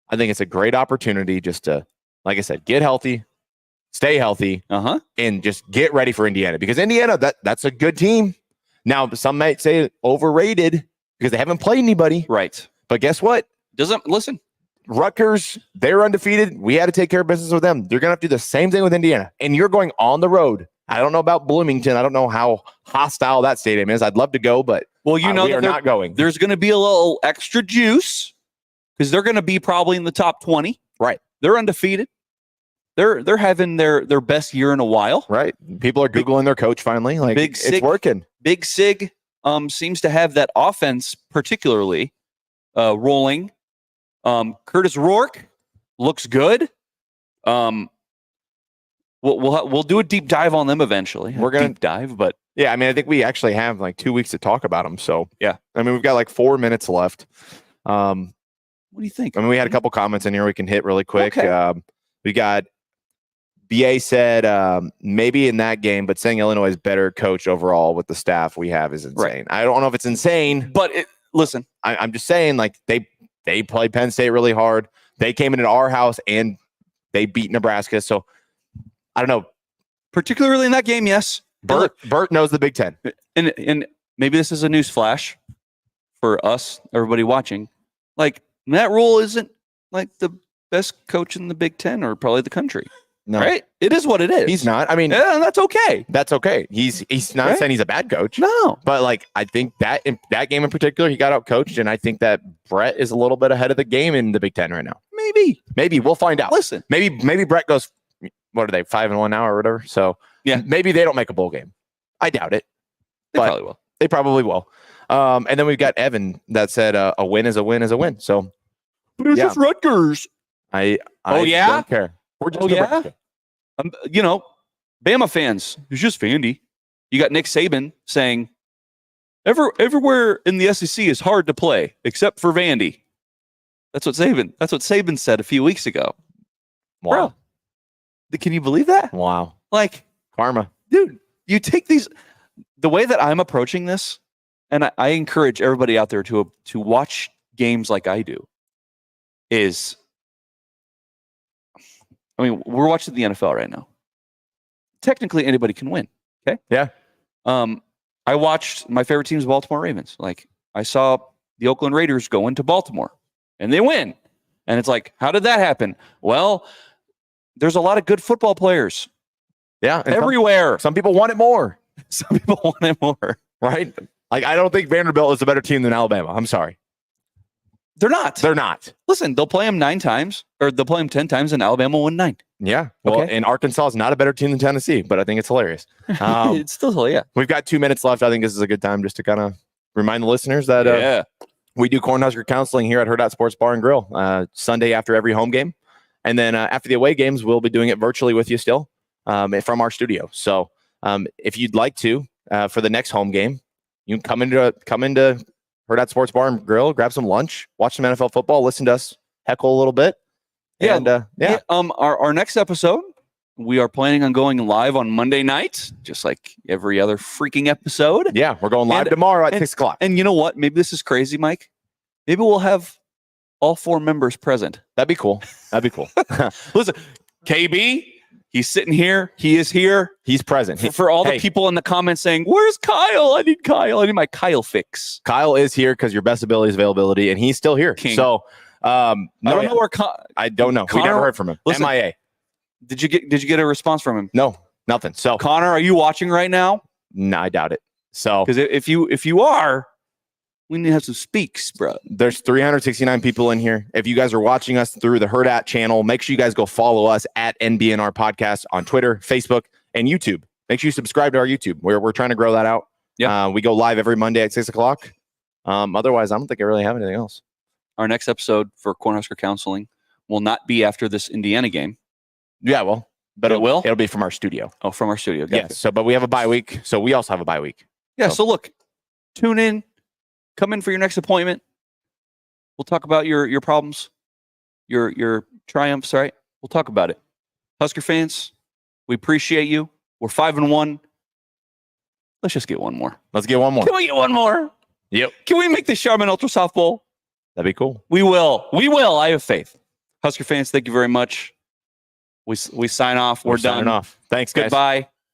C: I think it's a great opportunity just to, like I said, get healthy, stay healthy, and just get ready for Indiana because Indiana, that's a good team. Now, some might say overrated because they haven't played anybody.
B: Right.
C: But guess what?
B: Listen.
C: Rutgers, they're undefeated. We had to take care of business with them. They're going to have to do the same thing with Indiana. And you're going on the road. I don't know about Bloomington. I don't know how hostile that stadium is. I'd love to go, but we are not going.
B: There's going to be a little extra juice because they're going to be probably in the top 20.
C: Right.
B: They're undefeated. They're having their best year in a while.
C: Right. People are Googling their coach finally. Like it's working.
B: Big Sig seems to have that offense particularly rolling. Curtis Rourke looks good. We'll do a deep dive on them eventually.
C: We're gonna
B: deep dive, but
C: yeah, I mean, I think we actually have like 2 weeks to talk about them. So
B: yeah,
C: I mean, we've got like 4 minutes left.
B: What do you think?
C: I mean, we had a couple comments in here we can hit really quick.
B: Okay.
C: We got BA said maybe in that game, but saying Illinois is better coach overall with the staff we have is insane.
B: Right.
C: I don't know if it's insane,
B: but listen,
C: I'm just saying like they played Penn State really hard. They came into our house and they beat Nebraska. So I don't know.
B: Particularly in that game, yes.
C: Bert knows the Big Ten.
B: And maybe this is a news flash for us, everybody watching. Like, Matt Rule isn't like the best coach in the Big Ten or probably the country.
C: No.
B: Right? It is what it is.
C: He's not. I mean,
B: yeah, that's okay.
C: That's okay. He's not saying he's a bad coach.
B: No.
C: But like I think that game in particular, he got out coached, and I think that Brett is a little bit ahead of the game in the Big Ten right now. Maybe we'll find out.
B: Listen,
C: maybe Brett goes. What are they 5-1 now or whatever? So
B: yeah,
C: maybe they don't make a bowl game. I doubt it.
B: They probably will.
C: They probably will. And then we've got Evan that said a win is a win is a win. So,
B: but it's just Rutgers.
C: I
B: don't
C: care. We're just Nebraska.
B: Bama fans. It's just Vandy. You got Nick Saban saying everywhere in the SEC is hard to play except for Vandy. That's what Saban said a few weeks ago.
C: Wow.
B: Bro, can you believe that?
C: Wow.
B: Like
C: karma.
B: Dude, you take these the way that I'm approaching this, and I encourage everybody out there to watch games like I do, is we're watching the NFL right now. Technically, anybody can win. Okay.
C: Yeah.
B: I watched my favorite team's Baltimore Ravens. Like I saw the Oakland Raiders go into Baltimore and they win. And it's like, how did that happen? Well, there's a lot of good football players.
C: Yeah.
B: Everywhere.
C: Some people want it more.
B: Some people want it more.
C: Right? Like, I don't think Vanderbilt is a better team than Alabama. I'm sorry.
B: They're not.
C: They're not.
B: Listen, they'll play them 9 times, or they'll play them 10 times, and Alabama will win 9.
C: Yeah. Well, and Arkansas is not a better team than Tennessee, but I think it's hilarious.
B: It's still, yeah.
C: We've got 2 minutes left. I think this is a good time just to kind of remind the listeners that we do Cornhusker Counseling here at Hurrdat Sports Bar and Grill Sunday after every home game. And then after the away games, we'll be doing it virtually with you still from our studio. So if you'd like to, for the next home game, you can come into Hurrdat Sports Bar and Grill, grab some lunch, watch some NFL football, listen to us heckle a little bit.
B: Our next episode, we are planning on going live on Monday night, just like every other freaking episode.
C: Yeah, we're going live tomorrow at 6 o'clock.
B: And you know what? Maybe this is crazy, Mike. Maybe we'll have all 4 members present.
C: That'd be cool.
B: Listen, KB, he's sitting here. He is here.
C: He's present.
B: For all the people in the comments saying, where's Kyle? I need Kyle. I need my Kyle fix.
C: Kyle is here because your best ability is availability, and he's still here.
B: King.
C: So
B: I don't know where
C: I don't know.
B: Connor,
C: we never heard from him.
B: Listen,
C: MIA.
B: Did you get a response from him?
C: No, nothing. So
B: Connor, are you watching right now?
C: No, I doubt it. So
B: because if you are, we need to have some speaks, bro.
C: There's 369 people in here. If you guys are watching us through the Hurrdat channel, make sure you guys go follow us at NBNR Podcast on Twitter, Facebook, and YouTube. make sure you subscribe to our YouTube. We're trying to grow that out.
B: Yeah.
C: We go live every Monday at 6:00. Otherwise, I don't think I really have anything else.
B: Our next episode for Cornhusker Counseling will not be after this Indiana game.
C: Yeah, well, but
B: it will.
C: It'll be from our studio.
B: Oh, from our studio. Gotcha.
C: Yes. So, but we have a bye week. So we also have a bye week.
B: Yeah. So look, tune in, come in for your next appointment. We'll talk about your problems, your triumphs. Right? We'll talk about it. Husker fans, we appreciate you. We're 5-1. Let's just get one more.
C: Let's get one more.
B: Can we get one more?
C: Yep.
B: Can we make the Charmin Ultra Soft Bowl?
C: That'd be cool.
B: We will. We will. I have faith. Husker fans, thank you very much. We sign off. We're done.
C: Signing off. Thanks, guys.
B: Goodbye.